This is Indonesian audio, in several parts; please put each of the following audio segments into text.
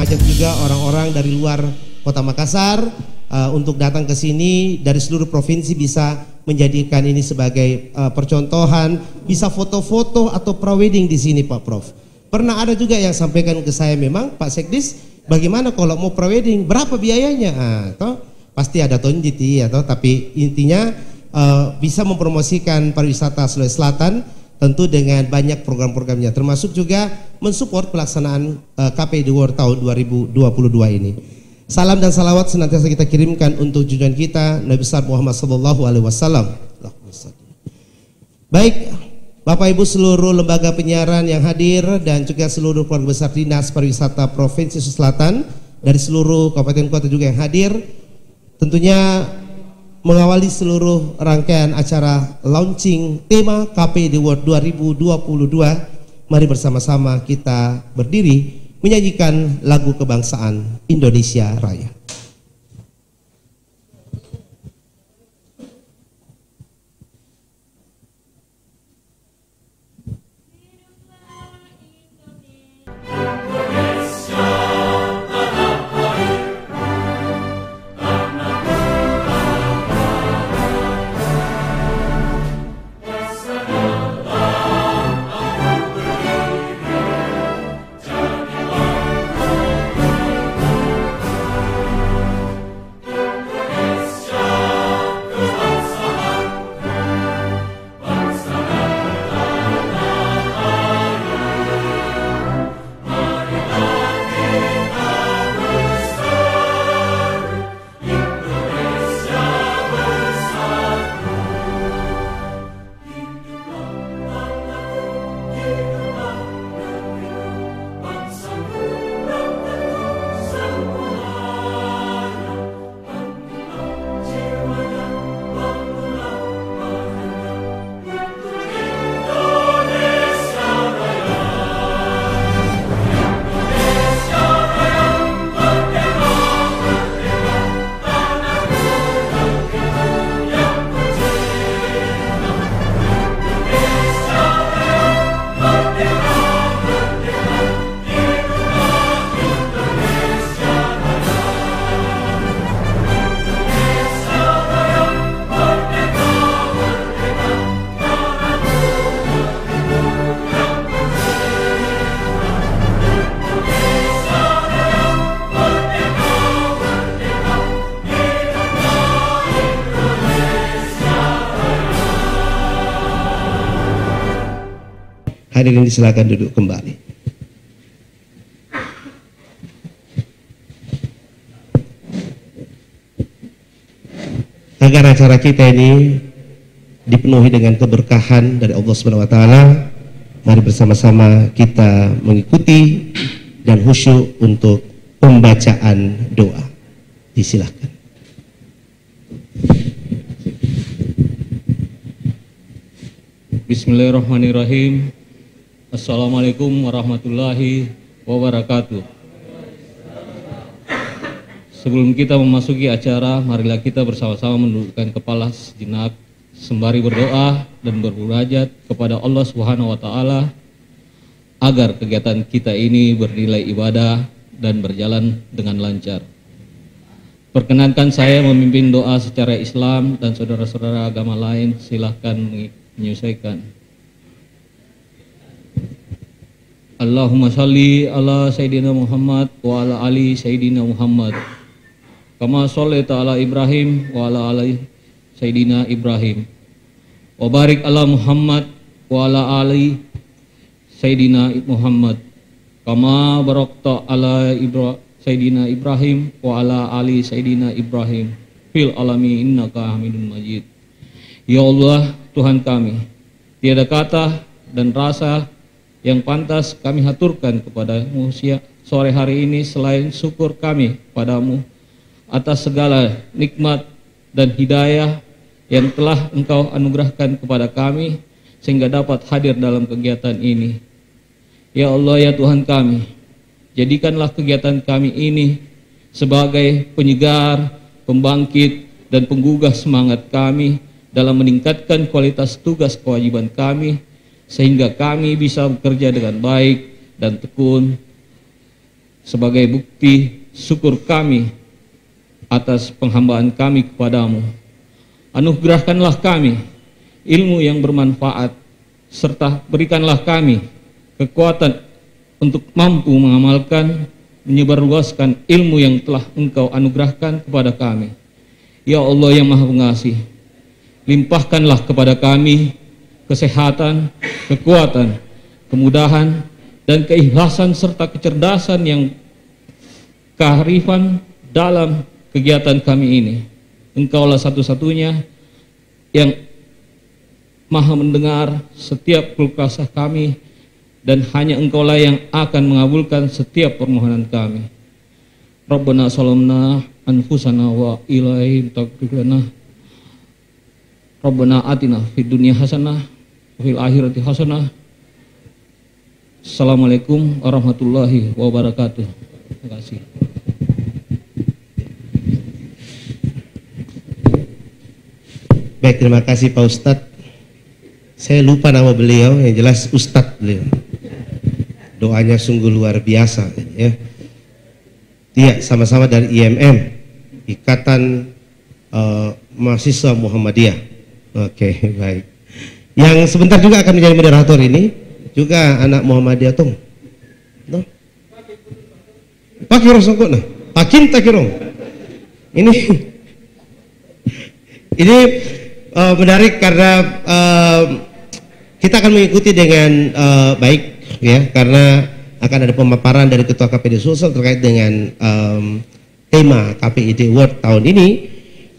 mengajak juga orang-orang dari luar Kota Makassar untuk datang ke sini dari seluruh provinsi, bisa menjadikan ini sebagai percontohan, bisa foto-foto atau prawedding di sini Pak Prof. Pernah ada juga yang sampaikan ke saya, memang Pak Sekdis, bagaimana kalau mau prawedding, berapa biayanya? Atau pasti ada tonjiti atau, tapi intinya bisa mempromosikan pariwisata Sulawesi Selatan tentu dengan banyak program-programnya, termasuk juga mensupport pelaksanaan KPI World tahun 2022 ini. Salam dan salawat senantiasa kita kirimkan untuk junjungan kita Nabi besar Muhammad sallallahu alaihi wasallam. Baik, Bapak Ibu seluruh lembaga penyiaran yang hadir dan juga seluruh keluarga besar Dinas Pariwisata Provinsi Sulawesi Selatan dari seluruh kabupaten kota juga yang hadir, tentunya mengawali seluruh rangkaian acara launching tema KPI World 2022. Mari bersama-sama kita berdiri menyanyikan lagu kebangsaan Indonesia Raya. Hadirin silakan duduk kembali. Agar acara kita ini dipenuhi dengan keberkahan dari Allah Subhanahu wa taala, mari bersama-sama kita mengikuti dan khusyuk untuk pembacaan doa. Disilahkan. Bismillahirrahmanirrahim. Assalamualaikum warahmatullahi wabarakatuh. Sebelum kita memasuki acara, marilah kita bersama-sama menundukkan kepala sejenak sembari berdoa dan bermunajat kepada Allah Subhanahu wa taala agar kegiatan kita ini bernilai ibadah dan berjalan dengan lancar. Perkenankan saya memimpin doa secara Islam dan saudara-saudara agama lain silahkan menyesuaikan. Allahumma sholli ala Sayyidina Muhammad wa ala ali Sayyidina Muhammad kama shollaita ala Ibrahim wa ala ali Sayyidina Ibrahim wa barik ala Muhammad wa ala ali Sayyidina Muhammad kama barakta ala Sayyidina Ibrahim wa ala ali Sayyidina Ibrahim fil alami innaka hamidun majid. Ya Allah Tuhan kami, tiada kata dan rasa yang pantas kami haturkan kepadamu sore hari ini selain syukur kami padamu atas segala nikmat dan hidayah yang telah Engkau anugerahkan kepada kami sehingga dapat hadir dalam kegiatan ini. Ya Allah ya Tuhan kami, jadikanlah kegiatan kami ini sebagai penyegar, pembangkit dan penggugah semangat kami dalam meningkatkan kualitas tugas kewajiban kami sehingga kami bisa bekerja dengan baik dan tekun sebagai bukti syukur kami atas penghambaan kami kepadamu. Anugerahkanlah kami ilmu yang bermanfaat, serta berikanlah kami kekuatan untuk mampu mengamalkan, menyebarluaskan ilmu yang telah Engkau anugerahkan kepada kami. Ya Allah yang Maha Pengasih, limpahkanlah kepada kami kesehatan, kekuatan, kemudahan, dan keikhlasan serta kecerdasan yang kearifan dalam kegiatan kami ini. Engkaulah satu-satunya yang Maha mendengar setiap keluh kesah kami, dan hanya Engkaulah yang akan mengabulkan setiap permohonan kami. Rabbana salamna anfusana wa ilaihi taqribana. Rabbana atina fid dunya hasanah wa fil akhirati hasanah. Assalamualaikum warahmatullahi wabarakatuh. Terima kasih. Baik, terima kasih Pak Ustadz. Saya lupa nama beliau, yang jelas Ustadz beliau. Doanya sungguh luar biasa ya. Dia sama-sama dari IMM, Ikatan Mahasiswa Muhammadiyah. Oke, baik. Yang sebentar juga akan menjadi moderator ini juga anak Muhammadiyah Tong. No? Pakirong songkok nah. Pakin takirong. Ini menarik karena kita akan mengikuti dengan baik ya, karena akan ada pemaparan dari Ketua KPD Sulsel terkait dengan tema KPID World tahun ini,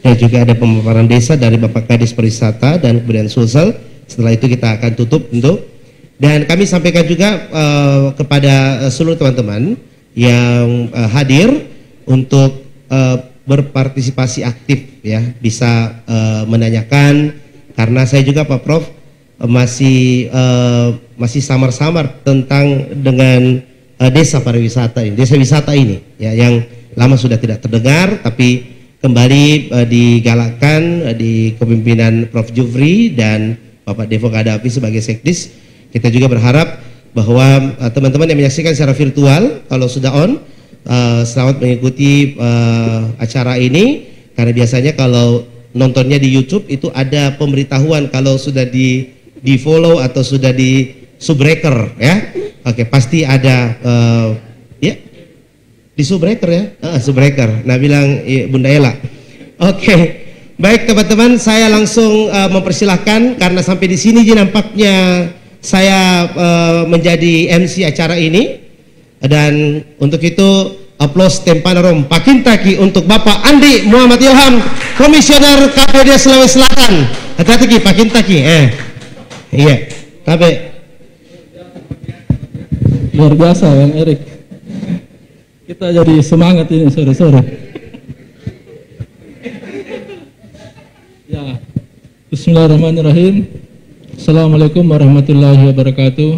dan juga ada pemaparan desa dari Bapak Kadis Pariwisata dan kemudian Sulsel. Setelah itu kita akan tutup untuk, dan kami sampaikan juga kepada seluruh teman-teman yang hadir untuk berpartisipasi aktif ya, bisa menanyakan, karena saya juga Pak Prof masih samar-samar tentang dengan desa pariwisata ini, desa wisata ini ya, yang lama sudah tidak terdengar tapi kembali digalakkan di kepemimpinan Prof Jufri dan Bapak Devo Kadafi sebagai Sekdis. Kita juga berharap bahwa teman-teman yang menyaksikan secara virtual, kalau sudah on, selamat mengikuti acara ini, karena biasanya kalau nontonnya di YouTube itu ada pemberitahuan kalau sudah di follow atau sudah di subbreaker ya. Oke, pasti ada ya di subbreaker ya, subbreaker. Nah, bilang Bunda Ella. Oke, baik teman-teman, saya langsung mempersilahkan, karena sampai di sini nampaknya saya menjadi MC acara ini, dan untuk itu aplaus tempanarom pakintaki untuk Bapak Andi Muhammad Ilham, Komisioner KPD Sulawesi Selatan. Hati-hati pakintaki. Iya, tapi luar biasa Bang Erik. Kita jadi semangat ini sore-sore. Ya, Bismillahirrahmanirrahim. Assalamualaikum warahmatullahi wabarakatuh.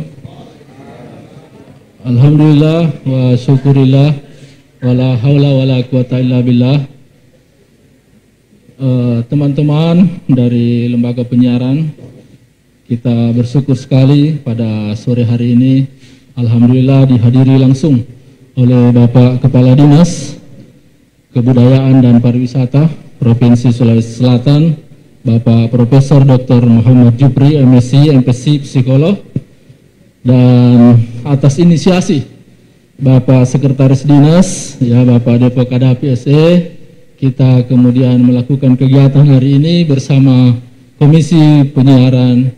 Alhamdulillah wa syukurillah wala haula wala quwata illa billah. Teman-teman dari lembaga penyiaran, kita bersyukur sekali pada sore hari ini, alhamdulillah dihadiri langsung oleh Bapak Kepala Dinas Kebudayaan dan Pariwisata Provinsi Sulawesi Selatan, Bapak Profesor Dr. Muhammad Jufri, MSc, MPsc, Psikolog, dan atas inisiasi Bapak Sekretaris Dinas, ya Bapak Devo Kadafi SE, kita kemudian melakukan kegiatan hari ini bersama Komisi Penyiaran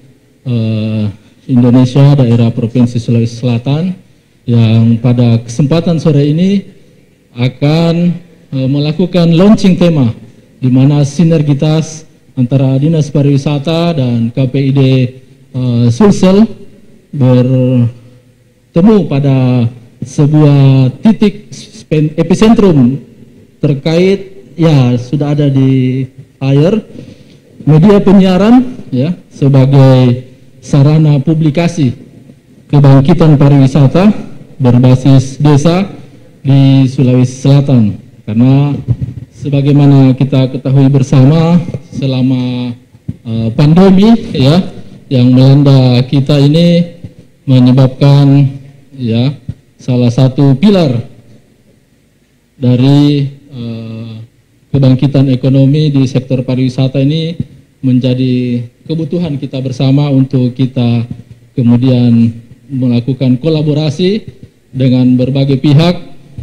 Indonesia Daerah Provinsi Sulawesi Selatan, yang pada kesempatan sore ini akan melakukan launching tema, di mana sinergitas antara Dinas Pariwisata dan KPID Sulsel bertemu pada sebuah titik epicentrum terkait, ya sudah ada di air, media penyiaran ya sebagai sarana publikasi kebangkitan pariwisata berbasis desa di Sulawesi Selatan. Karena sebagaimana kita ketahui bersama, selama pandemi ya yang melanda kita ini menyebabkan ya salah satu pilar dari kebangkitan ekonomi di sektor pariwisata ini menjadi kebutuhan kita bersama untuk kita kemudian melakukan kolaborasi dengan berbagai pihak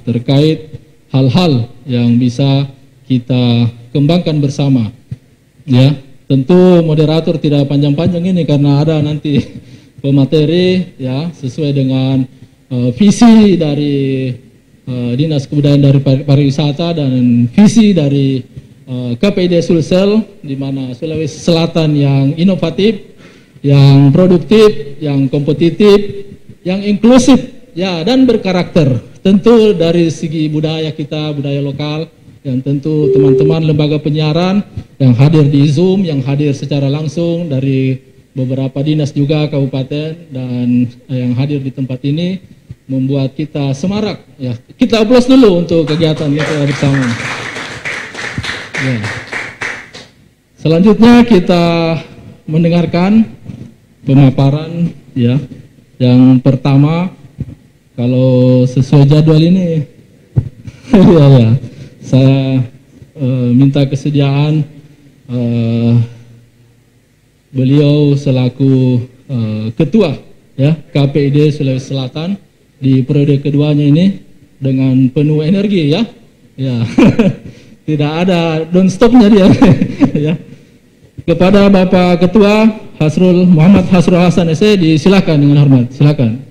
terkait hal-hal yang bisa kita kembangkan bersama. Ya, tentu moderator tidak panjang-panjang ini karena ada nanti pemateri ya sesuai dengan visi dari Dinas Kebudayaan dari Pariwisata dan visi dari KPID Sulsel, di mana Sulawesi Selatan yang inovatif, yang produktif, yang kompetitif, yang inklusif, ya, dan berkarakter. Tentu dari segi budaya kita, budaya lokal, yang tentu teman-teman lembaga penyiaran yang hadir di Zoom, yang hadir secara langsung dari beberapa dinas juga kabupaten dan yang hadir di tempat ini membuat kita semarak. Ya, kita aplaus dulu untuk kegiatan kita bersama. Ya. Selanjutnya kita mendengarkan pemaparan ya. Yang pertama, kalau sesuai jadwal ini ya, saya minta kesediaan beliau selaku ketua ya KPID Sulawesi Selatan di periode keduanya ini dengan penuh energi ya. Ya. Tidak ada don't stopnya dia. Ya. Kepada Bapak Ketua Muhammad Hasrul Hasan SE disilakan dengan hormat. Silakan.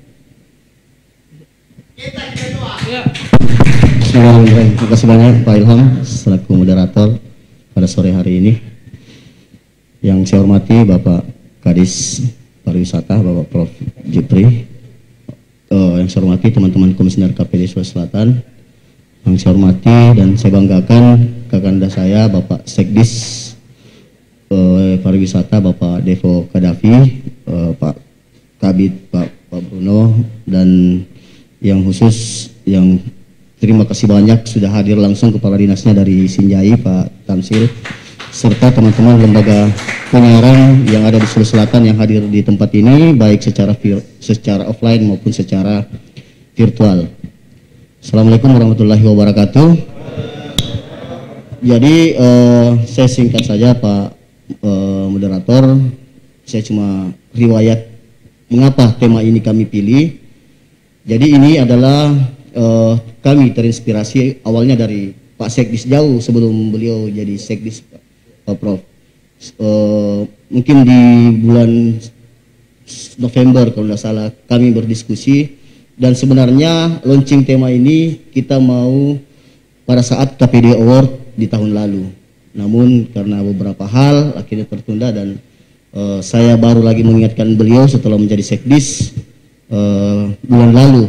Ya. Terima kasih banyak Pak Ilham selaku moderator pada sore hari ini. Yang saya hormati Bapak Kadis Pariwisata, Bapak Prof. Jepri. Yang saya hormati teman-teman Komisioner KPID Sulawesi Selatan. Yang saya hormati dan saya banggakan kakanda saya Bapak Sekdis Pariwisata Bapak Devo Kadafi, Pak Kabid Pak Bruno, dan yang khusus yang terima kasih banyak sudah hadir langsung kepala dinasnya dari Sinjai Pak Tamsil, serta teman-teman lembaga penyiaran yang ada di Sulawesi Selatan yang hadir di tempat ini baik secara offline maupun secara virtual. Assalamualaikum warahmatullahi wabarakatuh. Jadi saya singkat saja Pak moderator, saya cuma riwayat mengapa tema ini kami pilih. Jadi ini adalah kami terinspirasi awalnya dari Pak Sekdis jauh sebelum beliau jadi Sekdis Pak Prof. Mungkin di bulan November kalau tidak salah kami berdiskusi. Dan sebenarnya launching tema ini kita mau pada saat KPID Award di tahun lalu. Namun karena beberapa hal akhirnya tertunda dan saya baru lagi mengingatkan beliau setelah menjadi Sekdis bulan lalu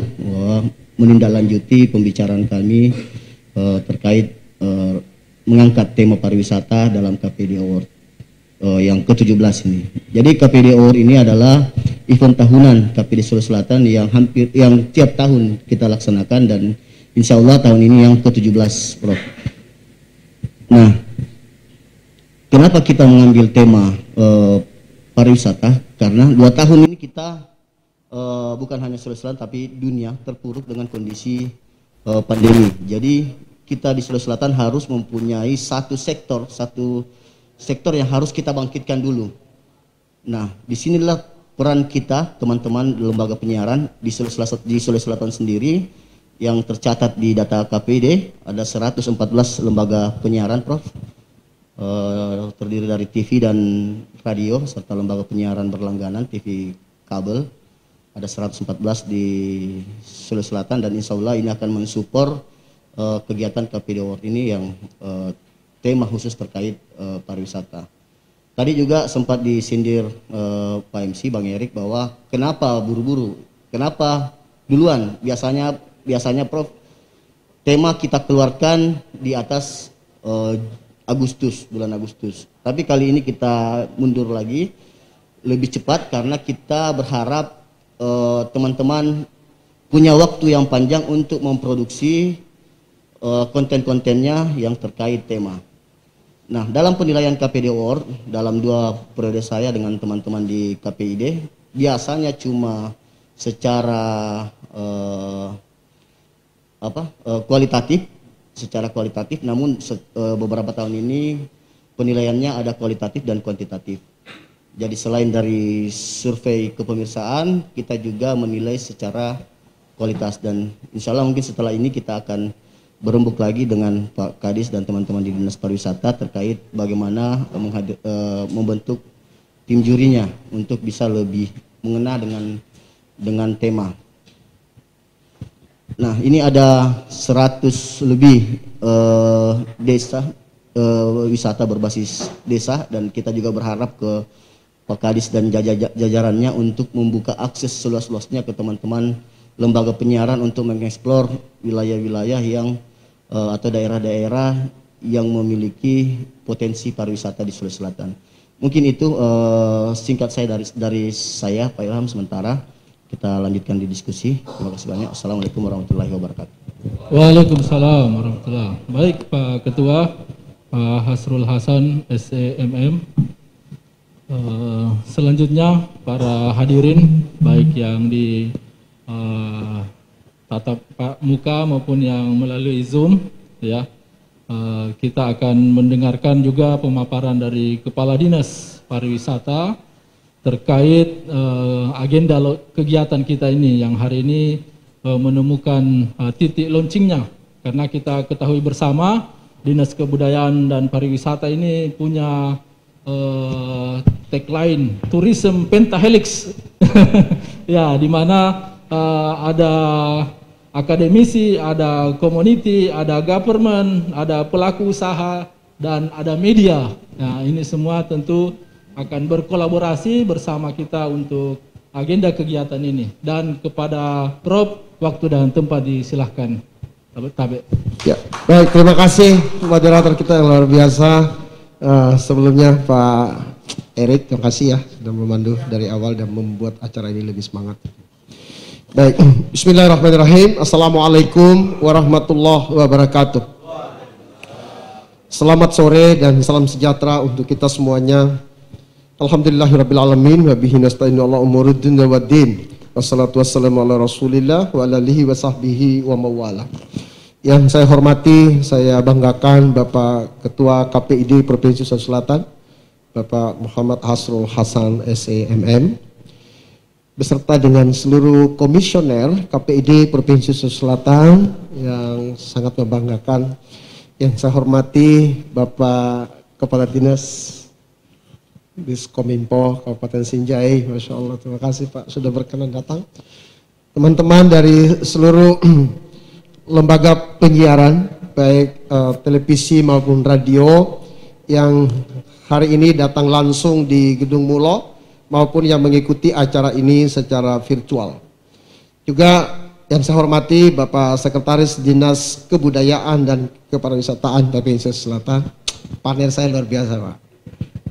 menindaklanjuti pembicaraan kami terkait mengangkat tema pariwisata dalam KPID Award yang ke-17 ini. Jadi KPID Award ini adalah event tahunan KPID Sulawesi Selatan yang tiap tahun kita laksanakan dan insya Allah tahun ini yang ke-17 Prof. Nah, kenapa kita mengambil tema pariwisata? Karena 2 tahun ini kita bukan hanya Sulawesi Selatan tapi dunia terpuruk dengan kondisi pandemi. Jadi kita di Sulawesi Selatan harus mempunyai satu sektor yang harus kita bangkitkan dulu. Nah, disinilah peran kita, teman-teman lembaga penyiaran di Sulawesi Selatan sendiri yang tercatat di data KPID ada 114 lembaga penyiaran, Prof. Terdiri dari TV dan radio serta lembaga penyiaran berlangganan TV kabel ada 114 di Sulawesi Selatan dan insya Allah ini akan mensupport kegiatan KPID Award ini yang tema khusus terkait pariwisata. Tadi juga sempat disindir Pak MC Bang Erik bahwa kenapa buru-buru, kenapa duluan? Biasanya Prof, tema kita keluarkan di atas bulan Agustus. Tapi kali ini kita mundur lagi, lebih cepat karena kita berharap teman-teman punya waktu yang panjang untuk memproduksi konten-kontennya yang terkait tema. Nah, dalam penilaian KPID Award, dalam 2 periode saya dengan teman-teman di KPID, biasanya cuma secara kualitatif secara kualitatif, namun beberapa tahun ini penilaiannya ada kualitatif dan kuantitatif. Jadi selain dari survei kepemirsaan, kita juga menilai secara kualitas, dan insya Allah mungkin setelah ini kita akan berembuk lagi dengan Pak Kadis dan teman-teman di Dinas Pariwisata terkait bagaimana membentuk tim jurinya untuk bisa lebih mengena dengan tema. Nah, ini ada 100 lebih desa wisata berbasis desa, dan kita juga berharap ke Pak Kadis dan jajarannya untuk membuka akses seluas-luasnya ke teman-teman lembaga penyiaran untuk mengeksplor wilayah-wilayah yang atau daerah-daerah yang memiliki potensi pariwisata di Sulawesi Selatan. Mungkin itu singkat saya dari saya, Pak Ilham, sementara. Kita lanjutkan di diskusi. Terima kasih banyak. Assalamualaikum warahmatullahi wabarakatuh. Waalaikumsalam warahmatullahi. Baik Pak Ketua, Pak Hasrul Hasan SEMM. Selanjutnya para hadirin baik yang di tatap muka maupun yang melalui Zoom, ya, kita akan mendengarkan juga pemaparan dari Kepala Dinas Pariwisata terkait agenda kegiatan kita ini yang hari ini menemukan titik launchingnya, karena kita ketahui bersama Dinas Kebudayaan dan Pariwisata ini punya tagline Tourism Pentahelix ya, di mana ada akademisi, ada community, ada government, ada pelaku usaha, dan ada media. Nah, ini semua tentu akan berkolaborasi bersama kita untuk agenda kegiatan ini. Dan kepada Prof, waktu dan tempat disilahkan. Tabe. Ya, baik, terima kasih moderator kita yang luar biasa. Sebelumnya Pak Erik, terima kasih ya sudah memandu dari awal dan membuat acara ini lebih semangat. Baik, bismillahirrahmanirrahim. Assalamualaikum warahmatullahi wabarakatuh. Selamat sore dan salam sejahtera untuk kita semuanya. Alhamdulillahirrabbilalamin wa bihi nasta'inu ala umuri dunya waddin. Wassalatu wassalamu ala Rasulillah wa ala alihi wa sahbihi wa mawala. Yang saya hormati, saya banggakan Bapak Ketua KPID Provinsi Sulawesi Selatan, Bapak Muhammad Hasrul Hasan SEMM, beserta dengan seluruh komisioner KPID Provinsi Sulawesi Selatan yang sangat membanggakan. Yang saya hormati Bapak Kepala Dinas Diskominfo Kabupaten Sinjai, Masya Allah, terima kasih Pak sudah berkenan datang. Teman-teman dari seluruh lembaga penyiaran, baik televisi maupun radio, yang hari ini datang langsung di Gedung Mulo, maupun yang mengikuti acara ini secara virtual. Juga yang saya hormati Bapak Sekretaris Dinas Kebudayaan dan Kepariwisataan Provinsi Selatan. Partner saya luar biasa Pak.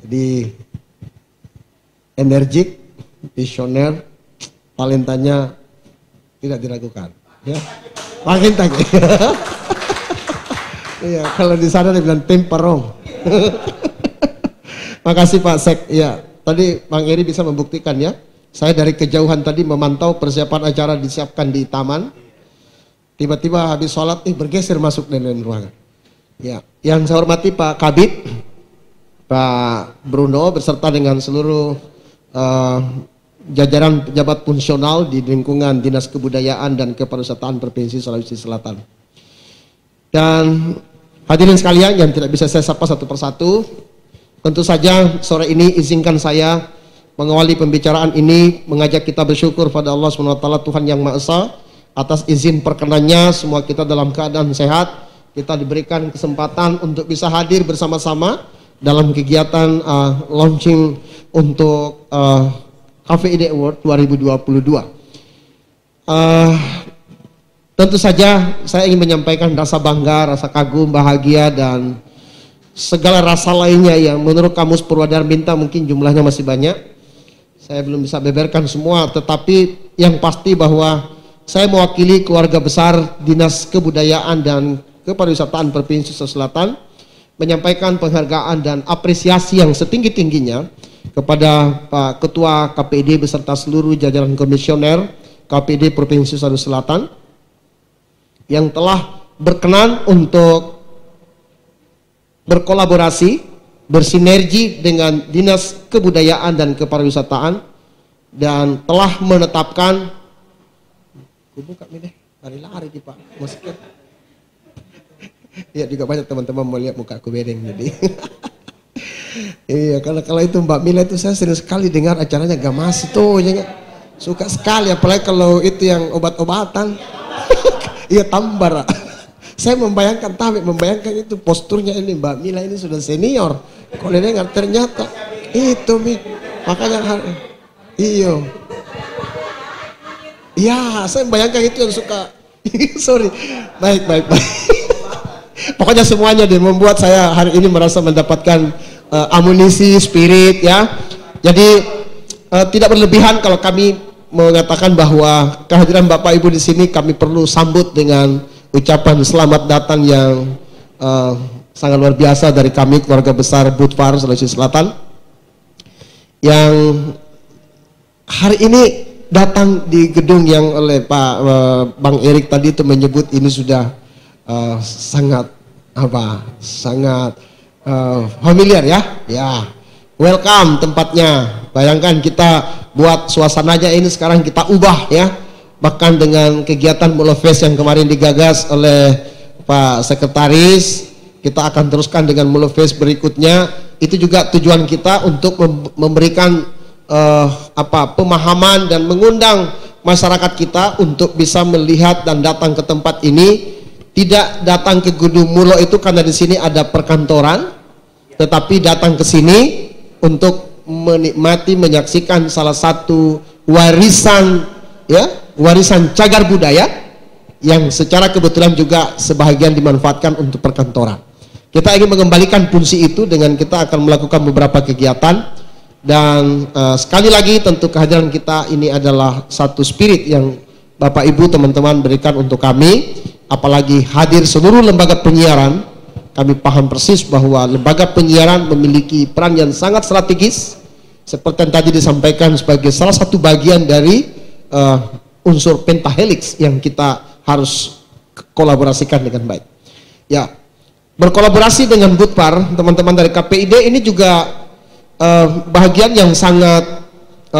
Jadi energik, visioner, talentanya tidak diragukan. Ya, talentanya. Iya, kalau di sana dia bilang temperong. Makasih Pak Sek. Ya, tadi Bang Eri bisa membuktikan ya. Saya dari kejauhan tadi memantau persiapan acara disiapkan di taman. Tiba-tiba habis sholat, bergeser masuk dalam ruangan. Ya, yang saya hormati Pak Kabid, Pak Bruno beserta dengan seluruh jajaran pejabat fungsional di lingkungan Dinas Kebudayaan dan Kepariwisataan Provinsi Sulawesi Selatan. Dan hadirin sekalian yang tidak bisa saya sapa satu persatu, tentu saja sore ini izinkan saya mengawali pembicaraan ini mengajak kita bersyukur pada Allah SWT, Tuhan Yang Maha Esa, atas izin perkenannya semua kita dalam keadaan sehat. Kita diberikan kesempatan untuk bisa hadir bersama-sama dalam kegiatan launching untuk KPID Award 2022. Tentu saja saya ingin menyampaikan rasa bangga, rasa kagum, bahagia, dan segala rasa lainnya yang menurut Kamus Purwadarminta mungkin jumlahnya masih banyak. Saya belum bisa beberkan semua, tetapi yang pasti bahwa saya mewakili keluarga besar Dinas Kebudayaan dan Kepariwisataan Provinsi Sulawesi Selatan menyampaikan penghargaan dan apresiasi yang setinggi-tingginya kepada Pak Ketua KPID beserta seluruh jajaran komisioner KPID Provinsi Sulawesi Selatan yang telah berkenan untuk berkolaborasi, bersinergi dengan Dinas Kebudayaan dan Kepariwisataan dan telah menetapkan buka ini lari-lari di Pak Musket. Ya juga banyak teman-teman mau lihat muka aku bereng jadi. Iya, kalau itu Mbak Mila itu saya sering sekali dengar acaranya Gamas itu, ya, suka sekali apalagi kalau itu yang obat-obatan. Iya tambar. Saya membayangkan itu posturnya ini Mbak Mila ini sudah senior. Kalau dengar ternyata itu makanya iyo. Ya, saya membayangkan itu yang suka. Sorry. Baik. Pokoknya semuanya deh membuat saya hari ini merasa mendapatkan amunisi, spirit ya. Jadi tidak berlebihan kalau kami mengatakan bahwa kehadiran Bapak Ibu di sini kami perlu sambut dengan ucapan selamat datang yang sangat luar biasa dari kami keluarga besar Budvar Sulawesi Selatan yang hari ini datang di gedung yang oleh Pak Bang Erik tadi itu menyebut ini sudah sangat familiar ya. Welcome tempatnya. Bayangkan kita buat suasananya ini sekarang kita ubah ya. Bahkan dengan kegiatan Mulofest yang kemarin digagas oleh Pak Sekretaris, kita akan teruskan dengan Mulofest berikutnya. Itu juga tujuan kita untuk memberikan pemahaman dan mengundang masyarakat kita untuk bisa melihat dan datang ke tempat ini. Tidak datang ke Gedung Mulo itu karena di sini ada perkantoran, tetapi datang ke sini untuk menikmati, menyaksikan salah satu warisan cagar budaya yang secara kebetulan juga sebahagian dimanfaatkan untuk perkantoran. Kita ingin mengembalikan fungsi itu dengan kita akan melakukan beberapa kegiatan dan sekali lagi tentu kehadiran kita ini adalah satu spirit yang Bapak Ibu teman-teman berikan untuk kami. Apalagi hadir seluruh lembaga penyiaran, kami paham persis bahwa lembaga penyiaran memiliki peran yang sangat strategis seperti yang tadi disampaikan sebagai salah satu bagian dari unsur pentahelix yang kita harus kolaborasikan dengan baik. Ya, berkolaborasi dengan Budvar, teman-teman dari KPID ini juga bagian yang sangat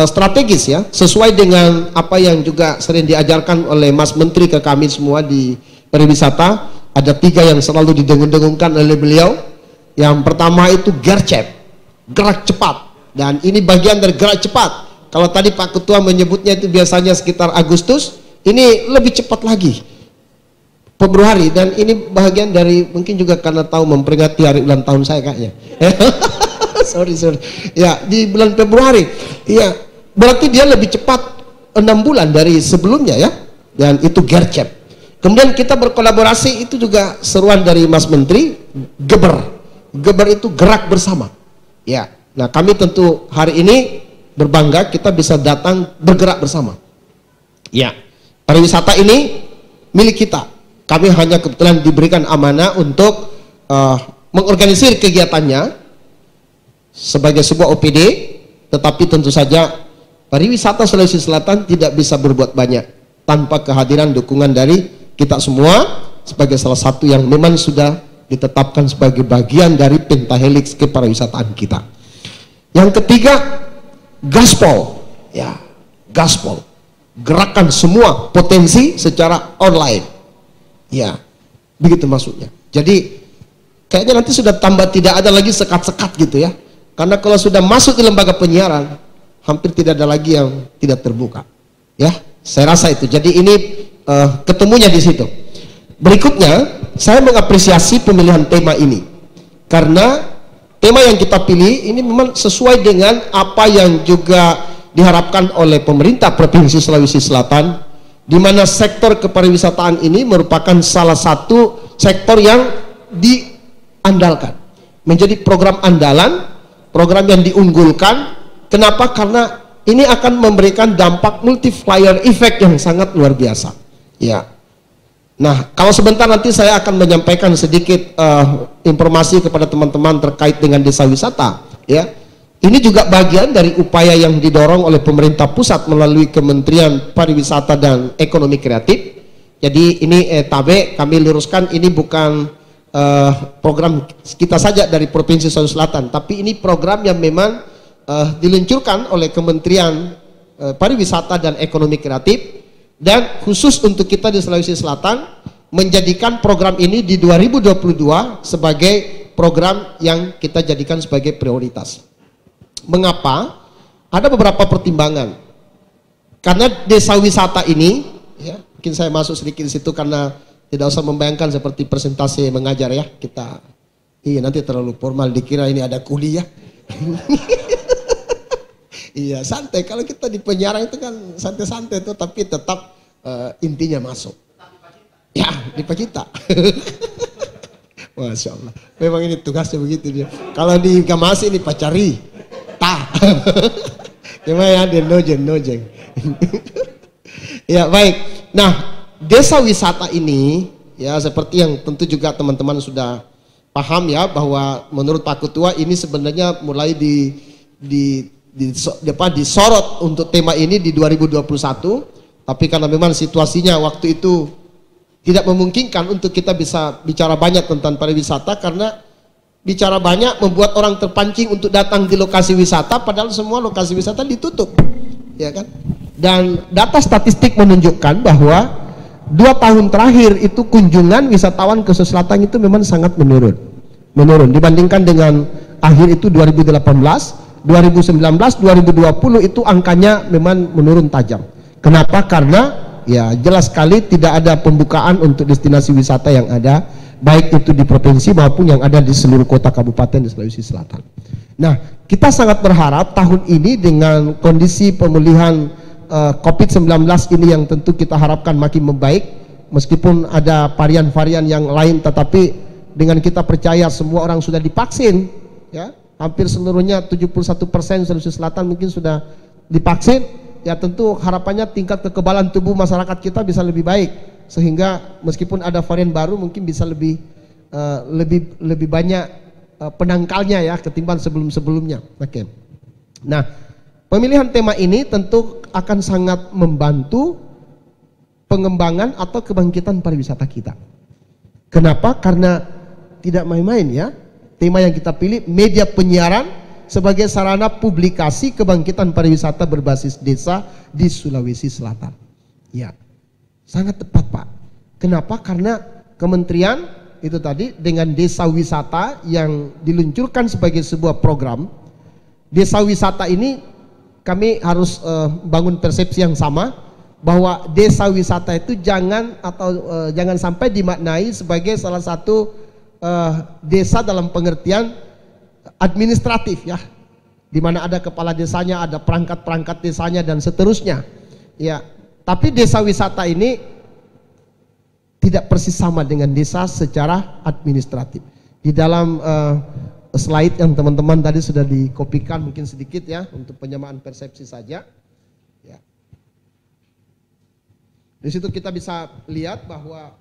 strategis ya, sesuai dengan apa yang juga sering diajarkan oleh Mas Menteri ke kami semua di pariwisata. Ada 3 yang selalu didengung-dengungkan oleh beliau. Yang pertama itu gercep, gerak cepat, dan ini bagian dari gerak cepat. Kalau tadi Pak Ketua menyebutnya itu biasanya sekitar Agustus, ini lebih cepat lagi Februari, dan ini bagian dari mungkin juga karena tahu memperingati hari ulang tahun saya kayaknya. sorry ya, di bulan Februari ya, berarti dia lebih cepat 6 bulan dari sebelumnya ya, dan itu gercep. Kemudian kita berkolaborasi itu juga seruan dari Mas Menteri, geber itu gerak bersama ya. Nah kami tentu hari ini berbangga kita bisa datang bergerak bersama ya. Pariwisata ini milik kita, kami hanya kebetulan diberikan amanah untuk mengorganisir kegiatannya sebagai sebuah OPD, tetapi tentu saja pariwisata Sulawesi Selatan tidak bisa berbuat banyak tanpa kehadiran dukungan dari kita semua sebagai salah satu yang memang sudah ditetapkan sebagai bagian dari pentahelix kepariwisataan kita. Yang ketiga, gaspol ya, gaspol, gerakan semua potensi secara online ya, begitu maksudnya. Jadi kayaknya nanti sudah tambah tidak ada lagi sekat-sekat gitu ya, karena kalau sudah masuk di lembaga penyiaran hampir tidak ada lagi yang tidak terbuka ya, saya rasa itu. Jadi ini ketemunya di situ. Berikutnya, saya mengapresiasi pemilihan tema ini karena tema yang kita pilih ini memang sesuai dengan apa yang juga diharapkan oleh pemerintah Provinsi Sulawesi Selatan, di mana sektor kepariwisataan ini merupakan salah satu sektor yang diandalkan, menjadi program andalan, program yang diunggulkan. Kenapa? Karena ini akan memberikan dampak multiplier effect yang sangat luar biasa. Ya, nah kalau sebentar nanti saya akan menyampaikan sedikit informasi kepada teman-teman terkait dengan desa wisata. Ya, ini juga bagian dari upaya yang didorong oleh pemerintah pusat melalui Kementerian Pariwisata dan Ekonomi Kreatif, Jadi ini Tabe, kami luruskan ini bukan program kita saja dari Provinsi Sulawesi Selatan, tapi ini program yang memang diluncurkan oleh Kementerian Pariwisata dan Ekonomi Kreatif, dan khusus untuk kita di Sulawesi Selatan menjadikan program ini di 2022 sebagai program yang kita jadikan sebagai prioritas. Mengapa? Ada beberapa pertimbangan. Karena desa wisata ini, ya, mungkin saya masuk sedikit di situ karena tidak usah membayangkan seperti presentasi mengajar ya. Kita, iya nanti terlalu formal dikira ini ada kuliah. Iya santai, kalau kita di penjara itu kan santai-santai tuh, tapi tetap intinya masuk. Ya, di Pacita. Masya Allah. Memang ini tugasnya begitu dia. Kalau di Gamasi ini pacari. Gimana ya, dia nojeng. Ya baik. Nah, desa wisata ini ya seperti yang tentu juga teman-teman sudah paham ya, bahwa menurut Pak Ketua ini sebenarnya mulai disorot untuk tema ini di 2021, tapi karena memang situasinya waktu itu tidak memungkinkan untuk kita bisa bicara banyak tentang pariwisata, karena bicara banyak membuat orang terpancing untuk datang di lokasi wisata, padahal semua lokasi wisata ditutup, ya kan? Dan data statistik menunjukkan bahwa 2 tahun terakhir itu kunjungan wisatawan ke Sulawesi Selatan itu memang sangat menurun dibandingkan dengan akhir itu 2018, 2019, 2020 itu angkanya memang menurun tajam. Kenapa? Karena ya jelas sekali tidak ada pembukaan untuk destinasi wisata yang ada, baik itu di provinsi maupun yang ada di seluruh kota kabupaten di Sulawesi Selatan. Nah, kita sangat berharap tahun ini dengan kondisi pemulihan COVID-19 ini yang tentu kita harapkan makin membaik, meskipun ada varian-varian yang lain, tetapi dengan kita percaya semua orang sudah divaksin, ya hampir seluruhnya 71% Sulawesi Selatan mungkin sudah divaksin, ya tentu harapannya tingkat kekebalan tubuh masyarakat kita bisa lebih baik, sehingga meskipun ada varian baru mungkin bisa lebih banyak penangkalnya ya ketimbang sebelum-sebelumnya. Oke. Nah, pemilihan tema ini tentu akan sangat membantu pengembangan atau kebangkitan pariwisata kita. Kenapa? Karena tidak main-main ya. Tema yang kita pilih media penyiaran sebagai sarana publikasi kebangkitan pariwisata berbasis desa di Sulawesi Selatan. Ya. Sangat tepat Pak. Kenapa? Karena kementerian itu tadi dengan desa wisata yang diluncurkan sebagai sebuah program. Desa wisata ini kami harus bangun persepsi yang sama, bahwa desa wisata itu jangan sampai dimaknai sebagai salah satu desa dalam pengertian administratif ya, di mana ada kepala desanya, ada perangkat-perangkat desanya dan seterusnya. Ya, tapi desa wisata ini tidak persis sama dengan desa secara administratif. Di dalam slide yang teman-teman tadi sudah dikopikan mungkin sedikit ya untuk penyamaan persepsi saja. Ya. Di situ kita bisa lihat bahwa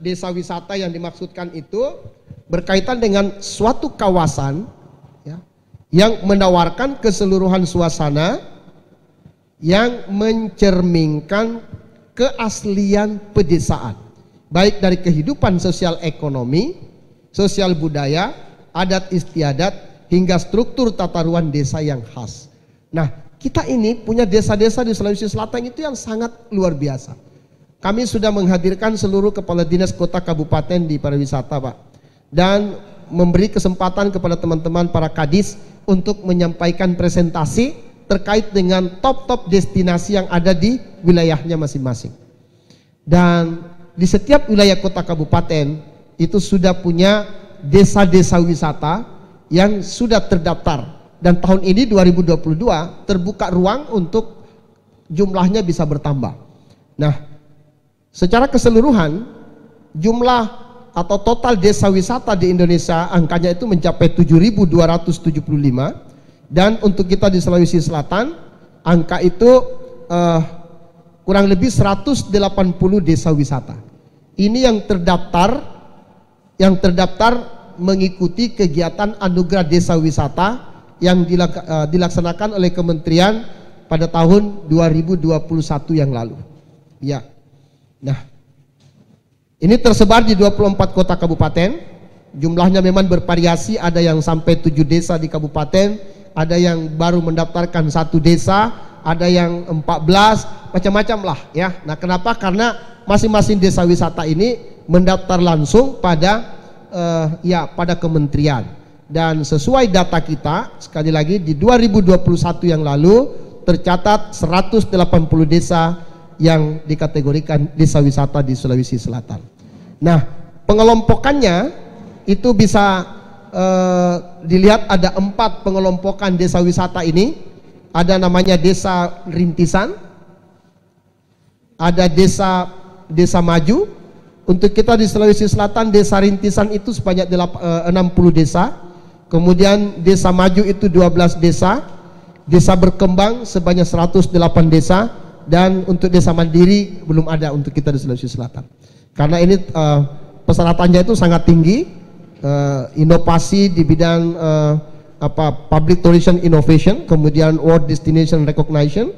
desa wisata yang dimaksudkan itu berkaitan dengan suatu kawasan ya, yang menawarkan keseluruhan suasana yang mencerminkan keaslian pedesaan, baik dari kehidupan sosial ekonomi, sosial budaya, adat istiadat, hingga struktur tata ruang desa yang khas. Nah, kita ini punya desa-desa di Sulawesi Selatan itu yang sangat luar biasa. Kami sudah menghadirkan seluruh kepala dinas kota kabupaten di pariwisata Pak, dan memberi kesempatan kepada teman-teman para kadis untuk menyampaikan presentasi terkait dengan top-top destinasi yang ada di wilayahnya masing-masing. Dan di setiap wilayah kota kabupaten itu sudah punya desa-desa wisata yang sudah terdaftar, dan tahun ini 2022 terbuka ruang untuk jumlahnya bisa bertambah. Nah, secara keseluruhan jumlah atau total desa wisata di Indonesia angkanya itu mencapai 7.275, dan untuk kita di Sulawesi Selatan angka itu kurang lebih 180 desa wisata. Ini yang terdaftar mengikuti kegiatan anugerah desa wisata yang dilaksanakan oleh kementerian pada tahun 2021 yang lalu. Ya. Nah, ini tersebar di 24 kota kabupaten. Jumlahnya memang bervariasi, ada yang sampai 7 desa di kabupaten, ada yang baru mendaftarkan 1 desa, ada yang 14, macam-macam lah ya. Nah, kenapa? Karena masing-masing desa wisata ini mendaftar langsung pada pada kementerian. Dan sesuai data kita, sekali lagi di 2021 yang lalu tercatat 180 desa yang dikategorikan desa wisata di Sulawesi Selatan. Nah, pengelompokannya itu bisa dilihat ada 4 pengelompokan desa wisata ini. Ada namanya desa rintisan, ada desa maju. Untuk kita di Sulawesi Selatan, desa rintisan itu sebanyak 60 desa. Kemudian desa maju itu 12 desa. Desa berkembang sebanyak 108 desa. Dan untuk desa mandiri belum ada untuk kita di Sulawesi Selatan. Karena ini persyaratannya itu sangat tinggi. Inovasi di bidang public tourism innovation, kemudian world destination recognition,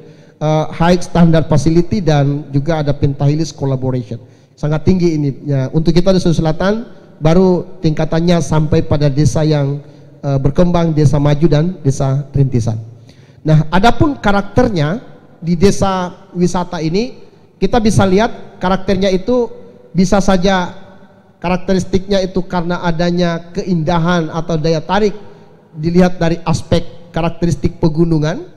high standard facility, dan juga ada pentahelix collaboration. Sangat tinggi ini ya. Untuk kita di Sulawesi Selatan baru tingkatannya sampai pada desa yang berkembang, desa maju dan desa rintisan. Nah, adapun karakternya di desa wisata ini kita bisa lihat karakternya itu bisa saja karakteristiknya itu karena adanya keindahan atau daya tarik dilihat dari aspek karakteristik pegunungan.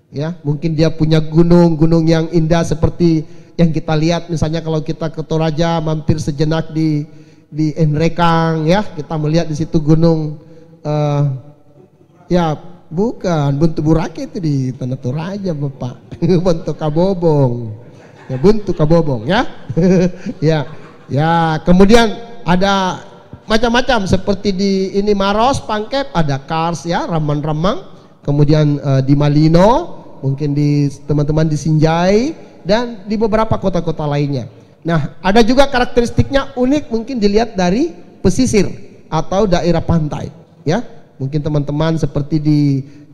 Ya, mungkin dia punya gunung-gunung yang indah seperti yang kita lihat misalnya kalau kita ke Toraja mampir sejenak di Enrekang ya, kita melihat di situ gunung ya bukan Buntu Burake itu di Tanah Toraja Bapak. Buntu Kabobong. Ya Buntu Kabobong ya. Ya, kemudian ada macam-macam seperti di ini Maros, Pangkep ada Kars ya, Ramang-Ramang. Kemudian di Malino, mungkin di teman-teman di Sinjai dan di beberapa kota-kota lainnya. Nah, ada juga karakteristiknya unik mungkin dilihat dari pesisir atau daerah pantai ya. Mungkin teman-teman seperti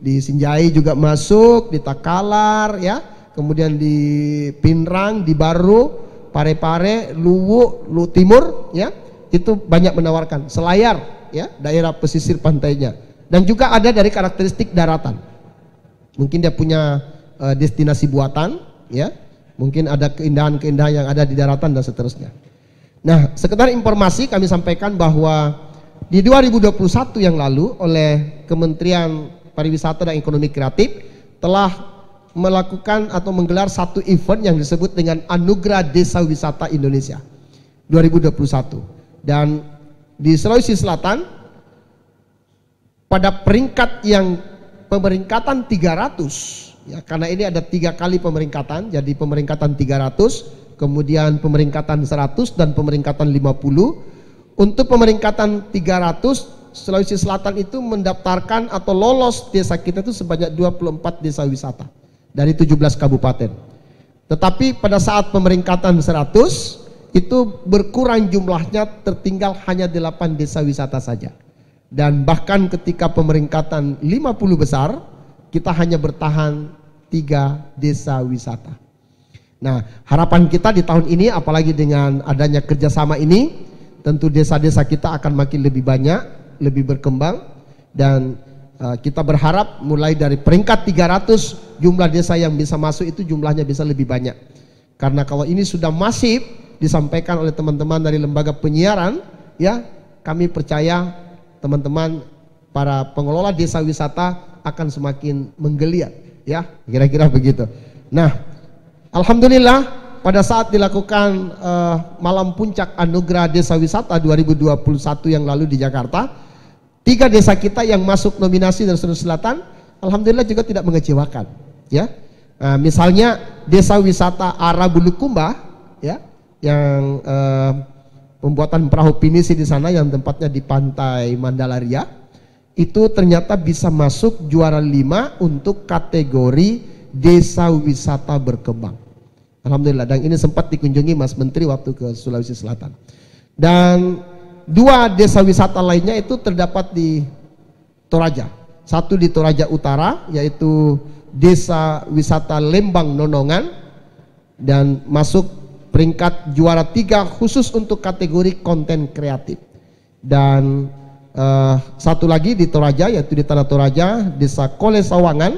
di Sinjai juga masuk, di Takalar ya, kemudian di Pinrang, di Baru, Pare-Pare, Luwu Timur ya, itu banyak menawarkan Selayar ya, daerah pesisir pantainya. Dan juga ada dari karakteristik daratan. Mungkin dia punya destinasi buatan ya. Mungkin ada keindahan-keindahan yang ada di daratan dan seterusnya. Nah, sekedar informasi kami sampaikan bahwa di 2021 yang lalu oleh Kementerian Pariwisata dan Ekonomi Kreatif telah melakukan atau menggelar satu event yang disebut dengan Anugerah Desa Wisata Indonesia 2021. Dan di Sulawesi Selatan pada peringkat yang pemeringkatan 300 ya, karena ini ada 3 kali pemeringkatan, jadi pemeringkatan 300, kemudian pemeringkatan 100 dan pemeringkatan 50. Untuk pemeringkatan 300 Sulawesi Selatan itu mendaftarkan atau lolos desa kita itu sebanyak 24 desa wisata dari 17 kabupaten. Tetapi pada saat pemeringkatan 100 itu berkurang jumlahnya, tertinggal hanya 8 desa wisata saja. Dan bahkan ketika pemeringkatan 50 besar kita hanya bertahan 3 desa wisata. Nah, harapan kita di tahun ini apalagi dengan adanya kerjasama ini, tentu desa-desa kita akan makin lebih banyak, lebih berkembang. Dan kita berharap mulai dari peringkat 300 jumlah desa yang bisa masuk itu jumlahnya bisa lebih banyak. Karena kalau ini sudah masif disampaikan oleh teman-teman dari lembaga penyiaran ya, kami percaya teman-teman para pengelola desa wisata akan semakin menggeliat ya, kira-kira begitu. Nah, alhamdulillah pada saat dilakukan malam puncak Anugerah Desa Wisata 2021 yang lalu di Jakarta, 3 desa kita yang masuk nominasi dari Sulawesi Selatan alhamdulillah juga tidak mengecewakan ya. Nah, misalnya Desa Wisata Ara Bulukumba ya, yang pembuatan perahu pinisi di sana yang tempatnya di pantai Mandalaria, itu ternyata bisa masuk juara 5 untuk kategori desa wisata berkembang. Alhamdulillah, dan ini sempat dikunjungi Mas Menteri waktu ke Sulawesi Selatan. Dan 2 desa wisata lainnya itu terdapat di Toraja. Satu di Toraja Utara yaitu Desa Wisata Lembang Nonongan, dan masuk peringkat juara 3 khusus untuk kategori konten kreatif. Dan satu lagi di Toraja, yaitu di Tanah Toraja, Desa Kole Sawangan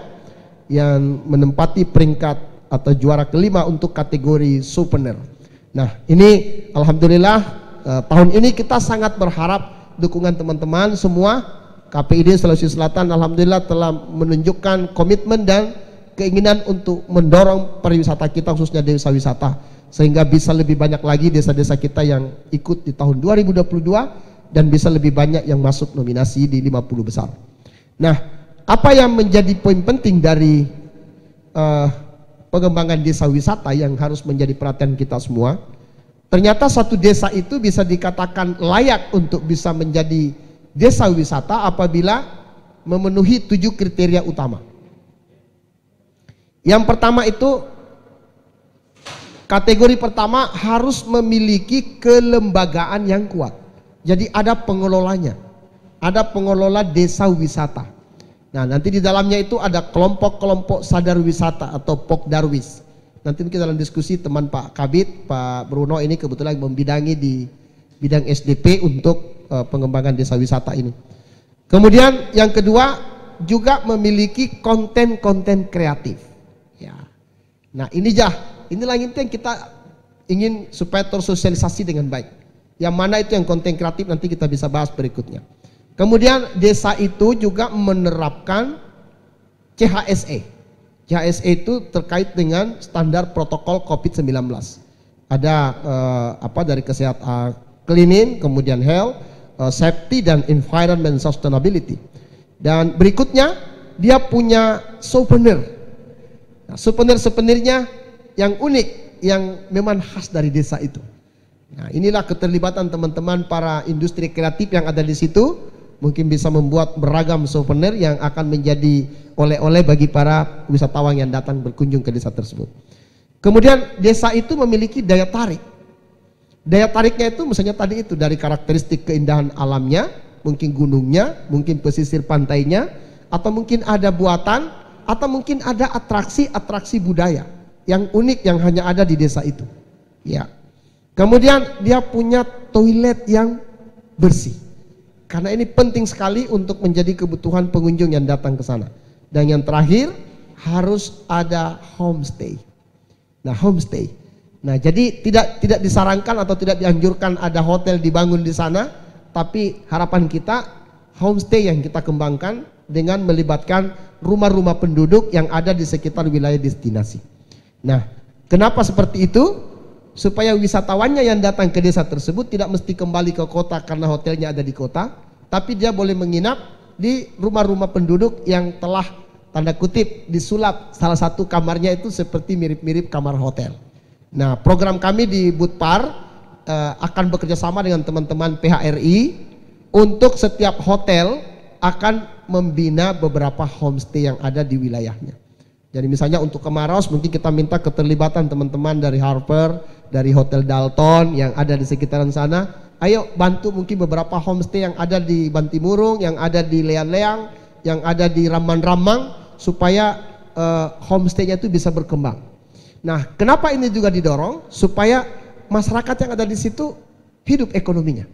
yang menempati peringkat atau juara kelima untuk kategori souvenir. Nah, ini alhamdulillah tahun ini kita sangat berharap dukungan teman-teman semua. KPID Sulawesi Selatan alhamdulillah telah menunjukkan komitmen dan keinginan untuk mendorong pariwisata kita, khususnya desa wisata, sehingga bisa lebih banyak lagi desa-desa kita yang ikut di tahun 2022 dan bisa lebih banyak yang masuk nominasi di 50 besar. Nah, apa yang menjadi poin penting dari pengembangan desa wisata yang harus menjadi perhatian kita semua? Ternyata satu desa itu bisa dikatakan layak untuk bisa menjadi desa wisata apabila memenuhi 7 kriteria utama. Yang pertama itu, kategori pertama harus memiliki kelembagaan yang kuat. Jadi ada pengelolanya, ada pengelola desa wisata. Nah, nanti di dalamnya itu ada kelompok-kelompok sadar wisata atau Pokdarwis. Nanti mungkin dalam diskusi teman Pak Kabit, Pak Bruno ini kebetulan membidangi di bidang SDP untuk pengembangan desa wisata ini. Kemudian yang kedua juga memiliki konten-konten kreatif. Ya. Nah, inilah yang kita ingin supaya tersosialisasi dengan baik. Yang mana itu yang konten kreatif nanti kita bisa bahas berikutnya. Kemudian desa itu juga menerapkan CHSE. CHSE itu terkait dengan standar protokol COVID-19. Ada dari kesehatan cleaning, kemudian health, safety dan environment sustainability. Dan berikutnya dia punya souvenir. Nah, souvenirnya yang unik, yang memang khas dari desa itu. Nah, inilah keterlibatan teman-teman para industri kreatif yang ada di situ, mungkin bisa membuat beragam souvenir yang akan menjadi oleh-oleh bagi para wisatawan yang datang berkunjung ke desa tersebut. Kemudian desa itu memiliki daya tarik. Daya tariknya itu misalnya tadi itu dari karakteristik keindahan alamnya, mungkin gunungnya, mungkin pesisir pantainya, atau mungkin ada buatan, atau mungkin ada atraksi-atraksi budaya yang unik yang hanya ada di desa itu. Ya. Kemudian dia punya toilet yang bersih. Karena ini penting sekali untuk menjadi kebutuhan pengunjung yang datang ke sana. Dan yang terakhir harus ada homestay. Nah, homestay. Nah, jadi tidak disarankan atau tidak dianjurkan ada hotel dibangun di sana, tapi harapan kita homestay yang kita kembangkan dengan melibatkan rumah-rumah penduduk yang ada di sekitar wilayah destinasi. Nah, kenapa seperti itu? Supaya wisatawannya yang datang ke desa tersebut tidak mesti kembali ke kota karena hotelnya ada di kota, tapi dia boleh menginap di rumah-rumah penduduk yang telah tanda kutip disulap salah satu kamarnya itu seperti mirip-mirip kamar hotel. Nah, program kami di Budpar akan bekerja sama dengan teman-teman PHRI untuk setiap hotel akan membina beberapa homestay yang ada di wilayahnya. Jadi misalnya untuk Kemaraos mungkin kita minta keterlibatan teman-teman dari Harper, dari Hotel Dalton yang ada di sekitaran sana. Ayo bantu mungkin beberapa homestay yang ada di Bantimurung, yang ada di Leang-Leang, yang ada di Ramang-Ramang, supaya homestaynya itu bisa berkembang. Nah, kenapa ini juga didorong? Supaya masyarakat yang ada di situ hidup ekonominya.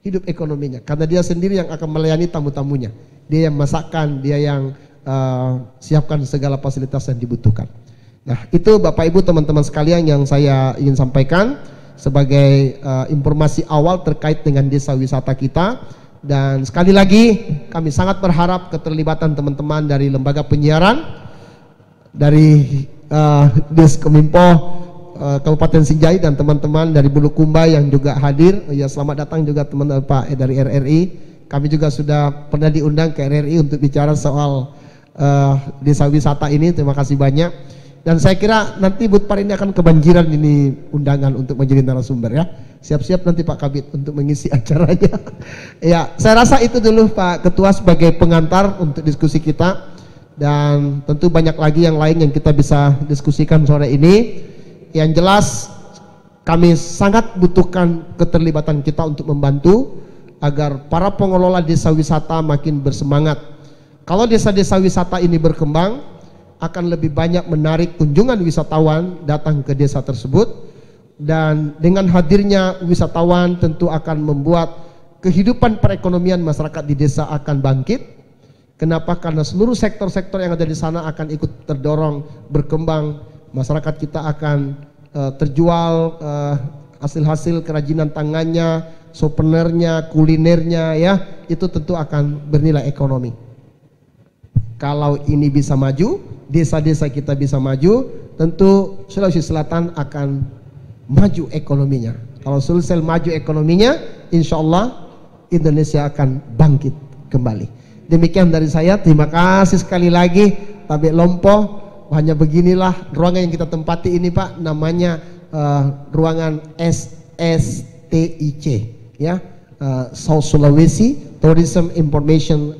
Hidup ekonominya. Karena dia sendiri yang akan melayani tamu-tamunya. Dia yang masakkan, dia yang siapkan segala fasilitas yang dibutuhkan. Nah, itu Bapak Ibu teman-teman sekalian yang saya ingin sampaikan sebagai informasi awal terkait dengan desa wisata kita. Dan sekali lagi kami sangat berharap keterlibatan teman-teman dari lembaga penyiaran, dari Diskominfo Kabupaten Sinjai dan teman-teman dari Bulukumba yang juga hadir. Ya, selamat datang juga teman-teman Pak dari RRI. Kami juga sudah pernah diundang ke RRI untuk bicara soal desa wisata ini. Terima kasih banyak. Dan saya kira nanti Budpar ini akan kebanjiran ini undangan untuk menjadi narasumber ya. Siap-siap nanti Pak Kabit untuk mengisi acaranya. Ya, saya rasa itu dulu Pak Ketua sebagai pengantar untuk diskusi kita. Dan tentu banyak lagi yang lain yang kita bisa diskusikan sore ini. Yang jelas kami sangat butuhkan keterlibatan kita untuk membantu agar para pengelola desa wisata makin bersemangat. Kalau desa-desa wisata ini berkembang, akan lebih banyak menarik kunjungan wisatawan datang ke desa tersebut dan dengan hadirnya wisatawan tentu akan membuat kehidupan perekonomian masyarakat di desa akan bangkit. Kenapa? Karena seluruh sektor-sektor yang ada di sana akan ikut terdorong berkembang. Masyarakat kita akan terjual hasil-hasil kerajinan tangannya, souvenirnya, kulinernya, ya, itu tentu akan bernilai ekonomi. Kalau ini bisa maju, desa-desa kita bisa maju, tentu Sulawesi Selatan akan maju ekonominya. Kalau Sulsel maju ekonominya, insya Allah Indonesia akan bangkit kembali. Demikian dari saya, terima kasih sekali lagi. Tabek Lompo, hanya beginilah ruangan yang kita tempati ini Pak, namanya ruangan SSTIC, ya, South Sulawesi Tourism Information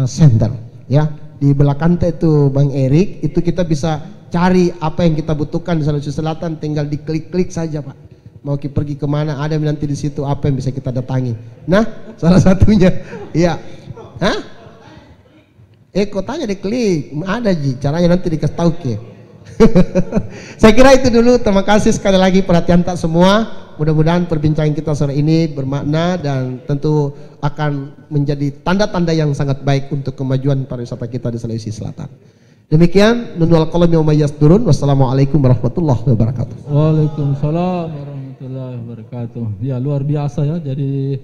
Center, ya. Di belakang itu Bang Erik, itu kita bisa cari apa yang kita butuhkan di Sulawesi Selatan, tinggal diklik-klik saja Pak. Mau pergi kemana, ada nanti di situ apa yang bisa kita datangi. Nah, salah satunya, iya. Hah? Kotanya diklik, ada Ji, caranya nanti dikasih tahu ke. Saya kira itu dulu. Terima kasih sekali lagi perhatian tak semua. Mudah-mudahan perbincangan kita sore ini bermakna dan tentu akan menjadi tanda-tanda yang sangat baik untuk kemajuan pariwisata kita di Sulawesi Selatan. Demikian, nunwal qalami wa mayyasdurun. Wassalamualaikum warahmatullahi wabarakatuh. Waalaikumsalam warahmatullahi wabarakatuh. Ya, luar biasa ya. Jadi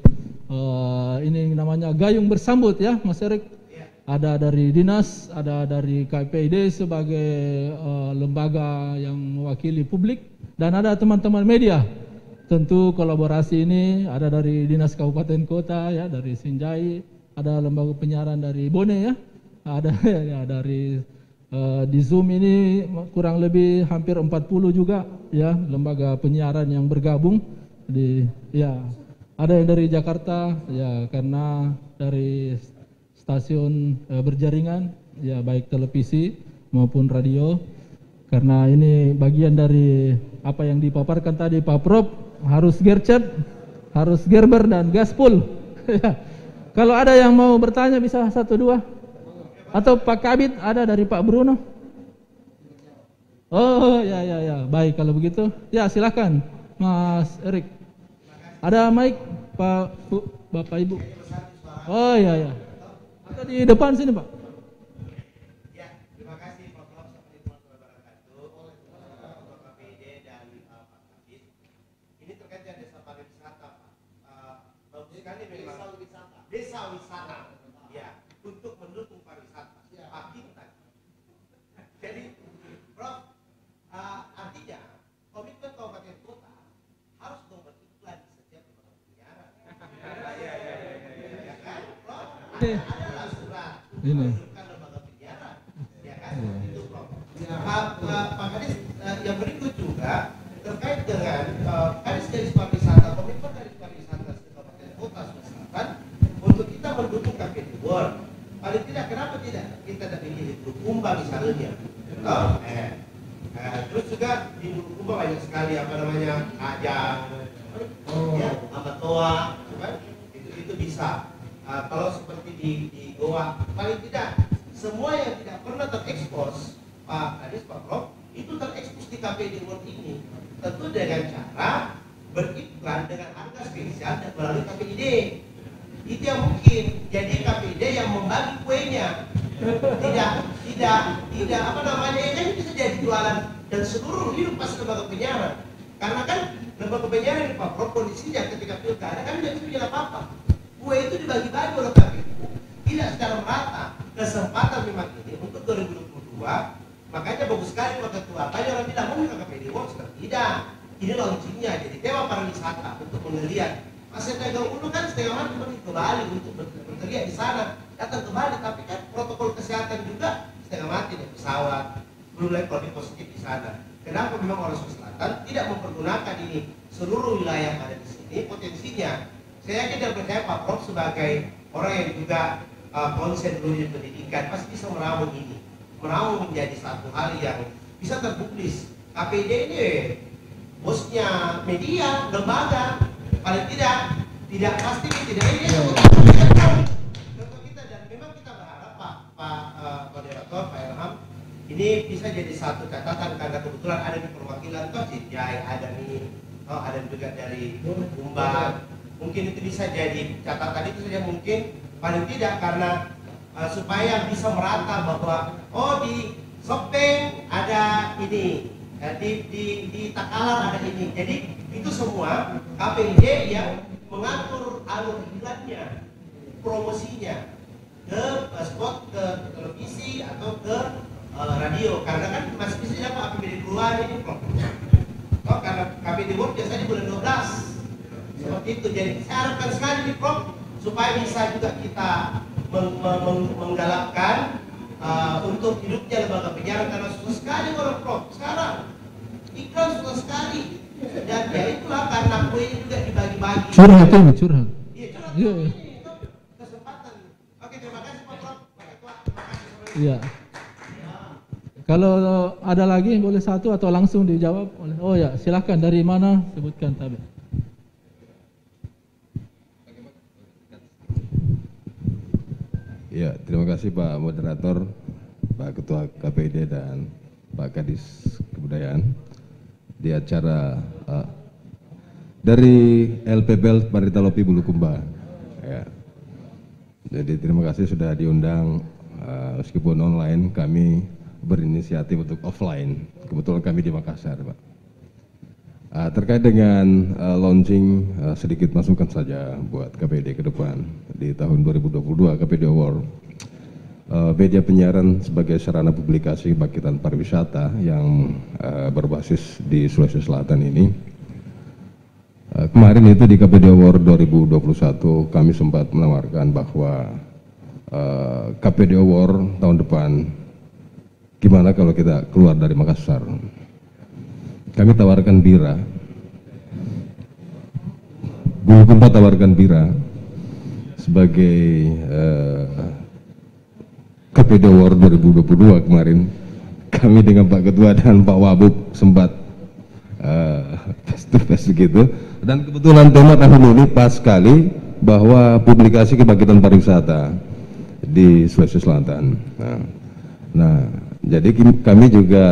ini namanya gayung bersambut ya, Mas Erik. Ada dari dinas, ada dari KPID sebagai lembaga yang mewakili publik, dan ada teman-teman media. Tentu kolaborasi ini ada dari dinas kabupaten kota ya, dari Sinjai, ada lembaga penyiaran dari Bone ya, ada ya dari di Zoom ini kurang lebih hampir 40 juga ya lembaga penyiaran yang bergabung di ya, ada yang dari Jakarta ya, karena dari stasiun berjaringan ya, baik televisi maupun radio, karena ini bagian dari apa yang dipaparkan tadi Pak Prof, harus gercep, harus gerber dan gaspol. Kalau ada yang mau bertanya bisa 1, 2, atau Pak Kabit ada dari Pak Bruno. Oh ya ya ya, baik kalau begitu ya, silakan Mas Erik. Ada mic Pak Bu, Bapak Ibu. Oh ya ya, ada di depan sini Pak. Ya, terima kasih Pak Prof. Assalamualaikum warahmatullahi wabarakatuh. Bapak PD dan Pak Kabit. Ini terkait dengan desa pariwisata Pak. Bagus sekali memang. Desa wisata. Ya, untuk mendukung pariwisata. Pak kita. Jadi, Prof, artinya komitmen kabupaten kota harus dong beriklan di setiap lembaga penyiaran. Ya kan, Prof? Adalah surat Ini. lembaga penyiaran, ya kan? Itu Prof. Pak Kadis, yang berikut juga terkait dengan Kadis dari pariwisata, komitmen dari pariwisata di Kabupaten Kota Sulawesi Selatan untuk kita mendukung KPD World. Paling tidak, kenapa tidak kita dari Bulukumba misalnya? Terus juga di Bulukumba banyak sekali apa namanya ajang, ya, Amatoa, kan? Itu bisa. Kalau seperti di Goa, paling tidak semua yang tidak pernah terekspos Pak Kadis, Pak Prof, itu terekspos di KPD World ini, tentu dengan cara beriklan dengan harga spesial dan melalui KPID. Itu yang mungkin. Jadi KPID yang membagi kuenya, tidak apa namanya, ini bisa jadi jualan dan seluruh hidup pas lembaga penyiaran. Karena kan lembaga penyiaran ini Pak Prof, kondisinya ketika pilkada kan tidak bisa bilang apa-apa. Kue itu dibagi-bagi oleh KPU, tidak secara merata. Kesempatan memang ini untuk 2022, makanya bagus sekali Pak Ketua. Tadi orang bilang mau ke KPD World, tidak. Ini launchingnya, jadi tema pariwisata untuk melihat. Masih Tegal Ulu kan setengah mati pergi ke Bali untuk berteriak di sana, datang ke Bali, tapi kan protokol kesehatan juga setengah mati di pesawat, belum lagi COVID positif di sana. Kenapa memang orang Sulawesi Selatan tidak mempergunakan ini? Seluruh wilayah yang ada di sini potensinya. Saya yakin dan percaya Pak Prof sebagai orang yang juga konsen dulu di pendidikan pasti bisa meramu ini, meramu menjadi satu hal yang bisa terpublis. KPD ini bosnya media, lembaga, paling tidak pasti tidak ini contoh kita, dan memang kita berharap Pak Moderator, Pak Ilham, ini bisa jadi satu catatan karena kebetulan ada di perwakilan Sinjai, ada nih ada juga dari Bulukumba. Mungkin itu bisa jadi catatan itu saja mungkin paling tidak karena supaya bisa merata bahwa di Sopeng ada ini, di Takalar ada ini. Jadi itu semua KPID yang mengatur alur iklannya, promosinya ke spot, ke televisi atau ke radio. Karena kan masih bisa apa APBD keluar ini Prof. Karena KPID World biasanya bulan 12 seperti itu. Jadi saya harapkan sekali nih Prof supaya bisa juga kita menggalakkan untuk hidupnya lembaga penyiaran, karena susah sekali orang Prof sekarang iklan susah sekali, dan ya itulah karena kuenya juga dibagi-bagi. Curhat ini, curhat. Iya, curhat. Iya. Itu kesempatan. Oke, terima kasih Pak Prof. Pak Ketua, terima kasih. Iya. Kalau ada lagi boleh satu atau langsung dijawab oleh. Oh ya, silakan, dari mana sebutkan tabel. Ya, terima kasih Pak Moderator, Pak Ketua KPID dan Pak Kadis Kebudayaan di acara dari LPBL Barita Lopi Bulukumba. Ya. Jadi terima kasih sudah diundang, meskipun online kami berinisiatif untuk offline. Kebetulan kami di Makassar, Pak. Terkait dengan launching, sedikit masukan saja buat KPID ke depan. Di tahun 2022 KPID Award media penyiaran sebagai sarana publikasi kebangkitan pariwisata yang berbasis di Sulawesi Selatan ini. Kemarin itu di KPID Award 2021 kami sempat menawarkan bahwa KPID Award tahun depan gimana kalau kita keluar dari Makassar. Kami tawarkan Bira, Bulukumba tawarkan Bira sebagai KPID Award 2022 kemarin. Kami dengan Pak Ketua dan Pak Wabub sempat face to face begitu, dan kebetulan tema tahun ini pas sekali bahwa publikasi kebangkitan pariwisata di Sulawesi Selatan. Nah, jadi kami juga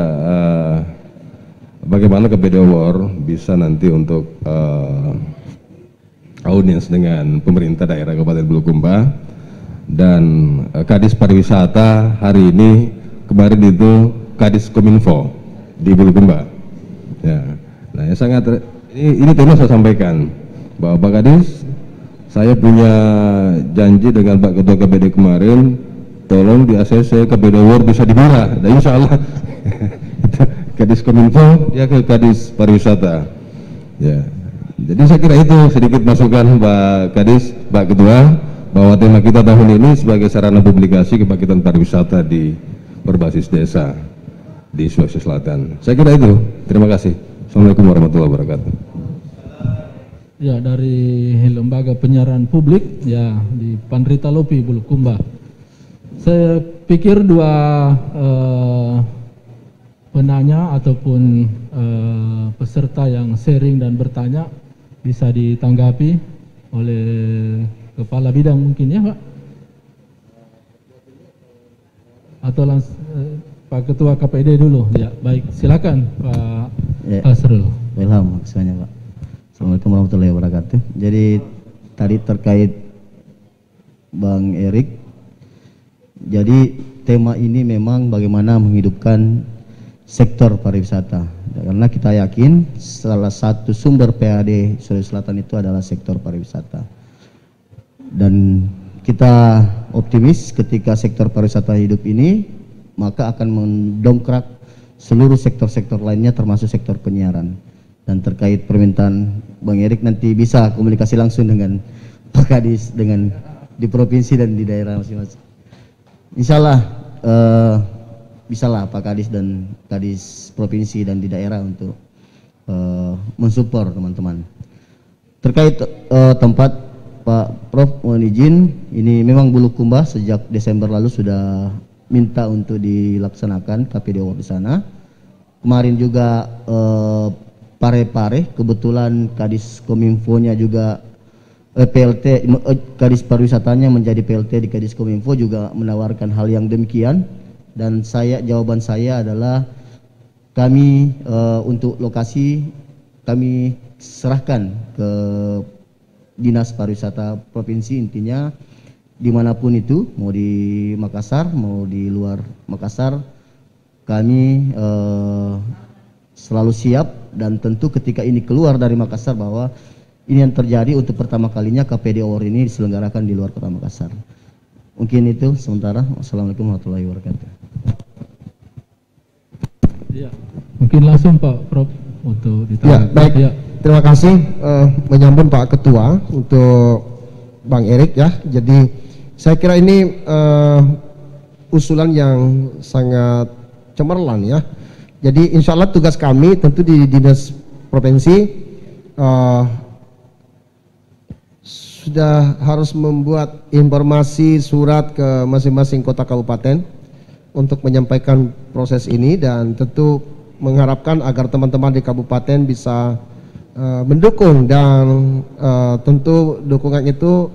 bagaimana KPID Award bisa nanti untuk audiens dengan pemerintah daerah Kabupaten Bulukumba dan Kadis Pariwisata. Hari ini kemarin itu Kadis Kominfo di Bulukumba. Ya, nah yang sangat ini tema saya sampaikan bahwa Pak Kadis, saya punya janji dengan Pak Ketua KPID kemarin, tolong di ACC KPID Award bisa dibura, dan insya Allah Kadis Kominfo dia ke Kadis Pariwisata. Ya, jadi saya kira itu sedikit masukan Pak Kadis, Pak Ketua, bahwa tema kita tahun ini sebagai sarana publikasi kebangkitan pariwisata di berbasis desa di Sulawesi Selatan. Saya kira itu. Terima kasih. Assalamualaikum warahmatullahi wabarakatuh. Ya, dari lembaga penyiaran publik ya di Barita Lopi Bulukumba. Saya pikir dua penanya ataupun peserta yang sharing dan bertanya bisa ditanggapi oleh kepala bidang mungkin ya Pak, atau langsung Pak Ketua KPID dulu ya. Baik, silakan Pak Asrul. Welcome, semuanya Pak. Assalamualaikum warahmatullahi wabarakatuh. Jadi tadi terkait Bang Erik, jadi tema ini memang bagaimana menghidupkan sektor pariwisata, karena kita yakin salah satu sumber PAD Sulawesi Selatan itu adalah sektor pariwisata, dan kita optimis ketika sektor pariwisata hidup ini maka akan mendongkrak seluruh sektor-sektor lainnya termasuk sektor penyiaran. Dan terkait permintaan Bang Erik, nanti bisa komunikasi langsung dengan Pak Kadis dengan di provinsi dan di daerah masing-masing. Insya Allah bisalah Pak Kadis dan Kadis provinsi dan di daerah untuk mensupport teman-teman. Terkait tempat, Pak Prof mohon izin, ini memang Bulukumba sejak Desember lalu sudah minta untuk dilaksanakan KPID Award di sana. Kemarin juga Pare-Pare, kebetulan Kadis Kominfo-nya juga PLT, Kadis Pariwisatanya menjadi PLT di Kadis Kominfo juga menawarkan hal yang demikian. Dan jawaban saya adalah kami untuk lokasi kami serahkan ke Dinas Pariwisata Provinsi, intinya dimanapun itu, mau di Makassar, mau di luar Makassar, kami selalu siap, dan tentu ketika ini keluar dari Makassar bahwa ini yang terjadi untuk pertama kalinya KPD Award ini diselenggarakan di luar kota Makassar. Mungkin itu sementara. Wassalamualaikum warahmatullahi wabarakatuh. Ya, mungkin langsung Pak Prof untuk ditanya. Ya, baik. Ya. Terima kasih menyambung Pak Ketua untuk Bang Erik ya. Jadi saya kira ini usulan yang sangat cemerlang ya. Jadi insya Allah tugas kami tentu di Dinas Provinsi sudah harus membuat informasi surat ke masing-masing kota kabupaten untuk menyampaikan proses ini, dan tentu mengharapkan agar teman-teman di kabupaten bisa mendukung, dan tentu dukungan itu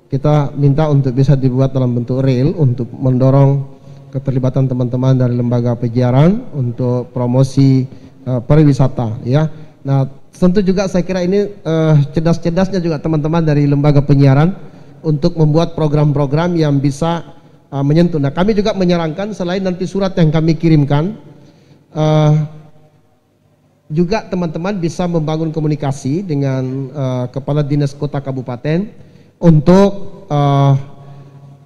kita minta untuk bisa dibuat dalam bentuk real untuk mendorong keterlibatan teman-teman dari lembaga penyiaran untuk promosi pariwisata ya. Nah, tentu juga saya kira ini cerdas-cerdasnya juga teman-teman dari lembaga penyiaran untuk membuat program-program yang bisa menyentuh. Nah, kami juga menyarankan selain nanti surat yang kami kirimkan, juga teman-teman bisa membangun komunikasi dengan kepala dinas kota kabupaten untuk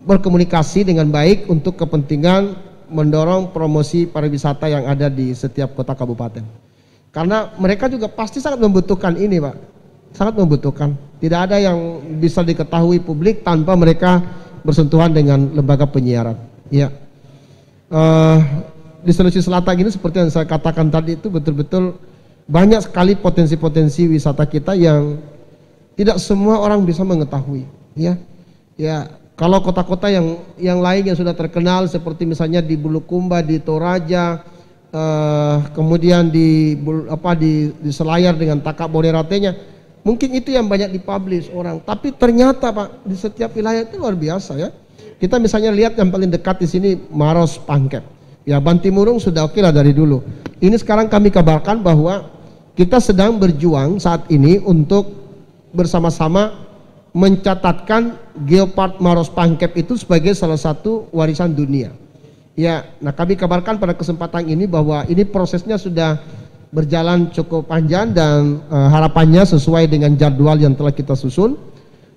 berkomunikasi dengan baik untuk kepentingan mendorong promosi pariwisata yang ada di setiap kota kabupaten. Karena mereka juga pasti sangat membutuhkan ini Pak, sangat membutuhkan. Tidak ada yang bisa diketahui publik tanpa mereka bersentuhan dengan lembaga penyiaran. Ya, di Sulawesi Selatan ini seperti yang saya katakan tadi itu betul-betul banyak sekali potensi-potensi wisata kita yang tidak semua orang bisa mengetahui. Ya, ya. Kalau kota-kota yang lain yang sudah terkenal seperti misalnya di Bulukumba, di Toraja, kemudian di Selayar dengan Takak Boneratenya, mungkin itu yang banyak dipublish orang. Tapi ternyata Pak, di setiap wilayah itu luar biasa ya. Kita misalnya lihat yang paling dekat di sini Maros Pangkep. Ya, Bantimurung sudah oke lah dari dulu. Ini sekarang kami kabarkan bahwa kita sedang berjuang saat ini untuk bersama-sama mencatatkan Geopark Maros Pangkep itu sebagai salah satu warisan dunia. Ya, nah kami kabarkan pada kesempatan ini bahwa ini prosesnya sudah berjalan cukup panjang, dan harapannya sesuai dengan jadwal yang telah kita susun.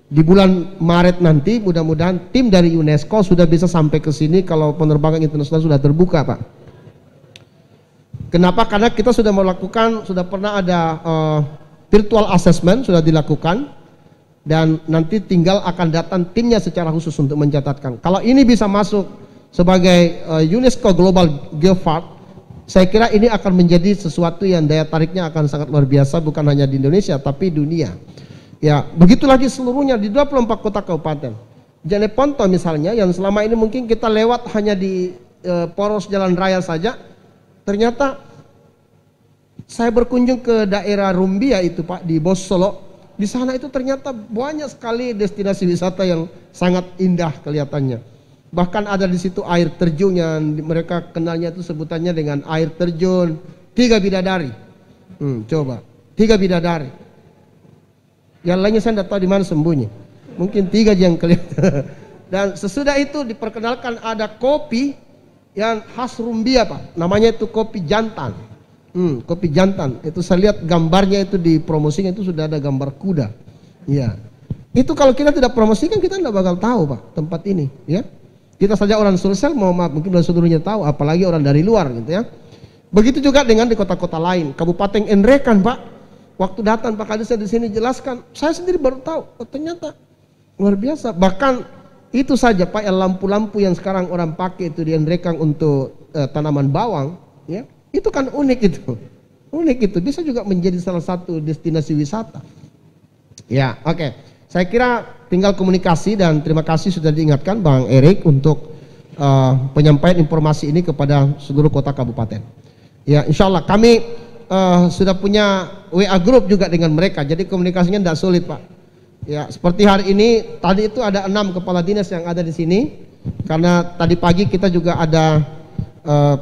Di bulan Maret nanti mudah-mudahan tim dari UNESCO sudah bisa sampai ke sini kalau penerbangan internasional sudah terbuka Pak. Kenapa? Karena kita sudah melakukan, sudah pernah ada virtual assessment sudah dilakukan, dan nanti tinggal akan datang timnya secara khusus untuk mencatatkan. Kalau ini bisa masuk sebagai UNESCO Global Geopark, saya kira ini akan menjadi sesuatu yang daya tariknya akan sangat luar biasa, bukan hanya di Indonesia tapi dunia. Ya, begitu lagi seluruhnya di 24 kota kabupaten. Jeneponto misalnya yang selama ini mungkin kita lewat hanya di poros jalan raya saja, ternyata saya berkunjung ke daerah Rumbia itu Pak, di Bossolo. Di sana itu ternyata banyak sekali destinasi wisata yang sangat indah kelihatannya. Bahkan ada di situ air terjun yang mereka kenalnya itu sebutannya dengan air terjun 3 bidadari. Coba 3 bidadari. Yang lainnya saya tidak tahu di mana sembunyi. Mungkin 3 yang kelihatan. Dan sesudah itu diperkenalkan ada kopi yang khas Rumbia Pak. Namanya itu kopi jantan. Kopi jantan. Itu saya lihat gambarnya itu di promosinya itu sudah ada gambar kuda. Ya. Itu kalau kita tidak promosikan kita tidak bakal tahu Pak tempat ini. Ya. Kita saja orang Sulsel, mungkin sudah seluruhnya tahu, apalagi orang dari luar gitu ya. Begitu juga dengan di kota-kota lain. Kabupaten Enrekan Pak, waktu datang Pak Kadis saya di sini jelaskan, saya sendiri baru tahu, ternyata luar biasa. Bahkan itu saja Pak, yang lampu-lampu yang sekarang orang pakai itu di Enrekan untuk tanaman bawang, ya, itu kan unik itu. Unik itu, bisa juga menjadi salah satu destinasi wisata. Ya, oke. Saya kira tinggal komunikasi, dan terima kasih sudah diingatkan Bang Erik untuk penyampaian informasi ini kepada seluruh kota kabupaten. Ya, insya Allah kami sudah punya WA group juga dengan mereka, jadi komunikasinya tidak sulit Pak. Ya, seperti hari ini tadi itu ada 6 kepala dinas yang ada di sini, karena tadi pagi kita juga ada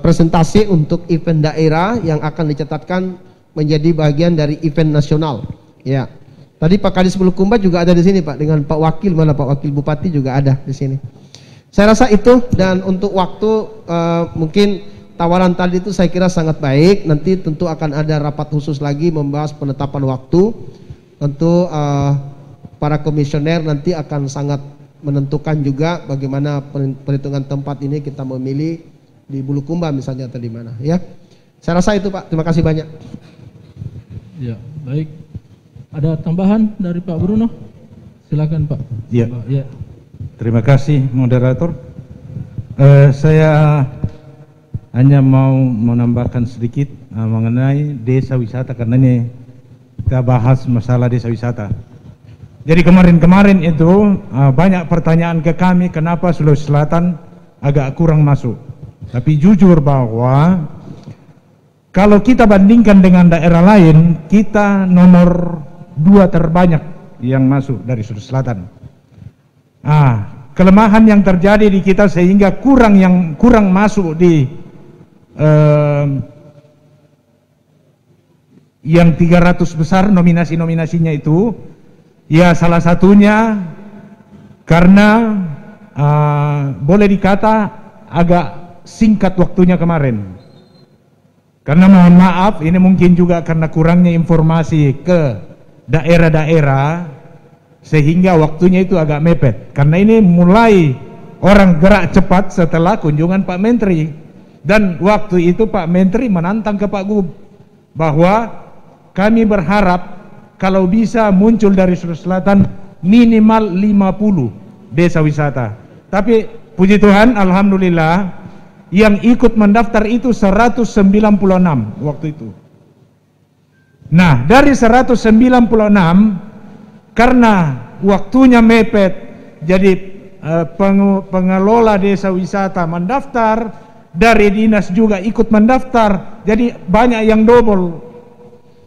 presentasi untuk event daerah yang akan dicatatkan menjadi bagian dari event nasional. Ya. Tadi Pak Kadis Bulukumba juga ada di sini Pak, dengan Pak Wakil, mana Pak Wakil Bupati juga ada di sini. Saya rasa itu, dan untuk waktu mungkin tawaran tadi itu saya kira sangat baik. Nanti tentu akan ada rapat khusus lagi membahas penetapan waktu. Tentu para komisioner nanti akan sangat menentukan juga bagaimana perhitungan tempat ini kita memilih di Bulukumba misalnya atau di mana, ya. Saya rasa itu Pak. Terima kasih banyak. Ya, baik. Ada tambahan dari Pak Bruno? Silakan Pak. Ya. Ya. Terima kasih moderator. Saya hanya mau menambahkan sedikit mengenai desa wisata, karena ini kita bahas masalah desa wisata. Jadi kemarin-kemarin itu banyak pertanyaan ke kami kenapa Sulawesi Selatan agak kurang masuk. Tapi jujur bahwa kalau kita bandingkan dengan daerah lain, kita nomor 2 terbanyak yang masuk dari Sulawesi Selatan. Kelemahan yang terjadi di kita sehingga kurang masuk di yang 300 besar nominasi-nominasinya itu, ya salah satunya karena boleh dikata agak singkat waktunya kemarin. Karena mohon maaf, ini mungkin juga karena kurangnya informasi ke daerah-daerah, sehingga waktunya itu agak mepet. Karena ini mulai orang gerak cepat setelah kunjungan Pak Menteri. Dan waktu itu Pak Menteri menantang ke Pak Gub bahwa kami berharap kalau bisa muncul dari Sulawesi Selatan minimal 50 desa wisata. Tapi puji Tuhan, alhamdulillah, yang ikut mendaftar itu 196 waktu itu. Nah, dari 196, karena waktunya mepet, jadi pengelola desa wisata mendaftar, dari dinas juga ikut mendaftar, jadi banyak yang double.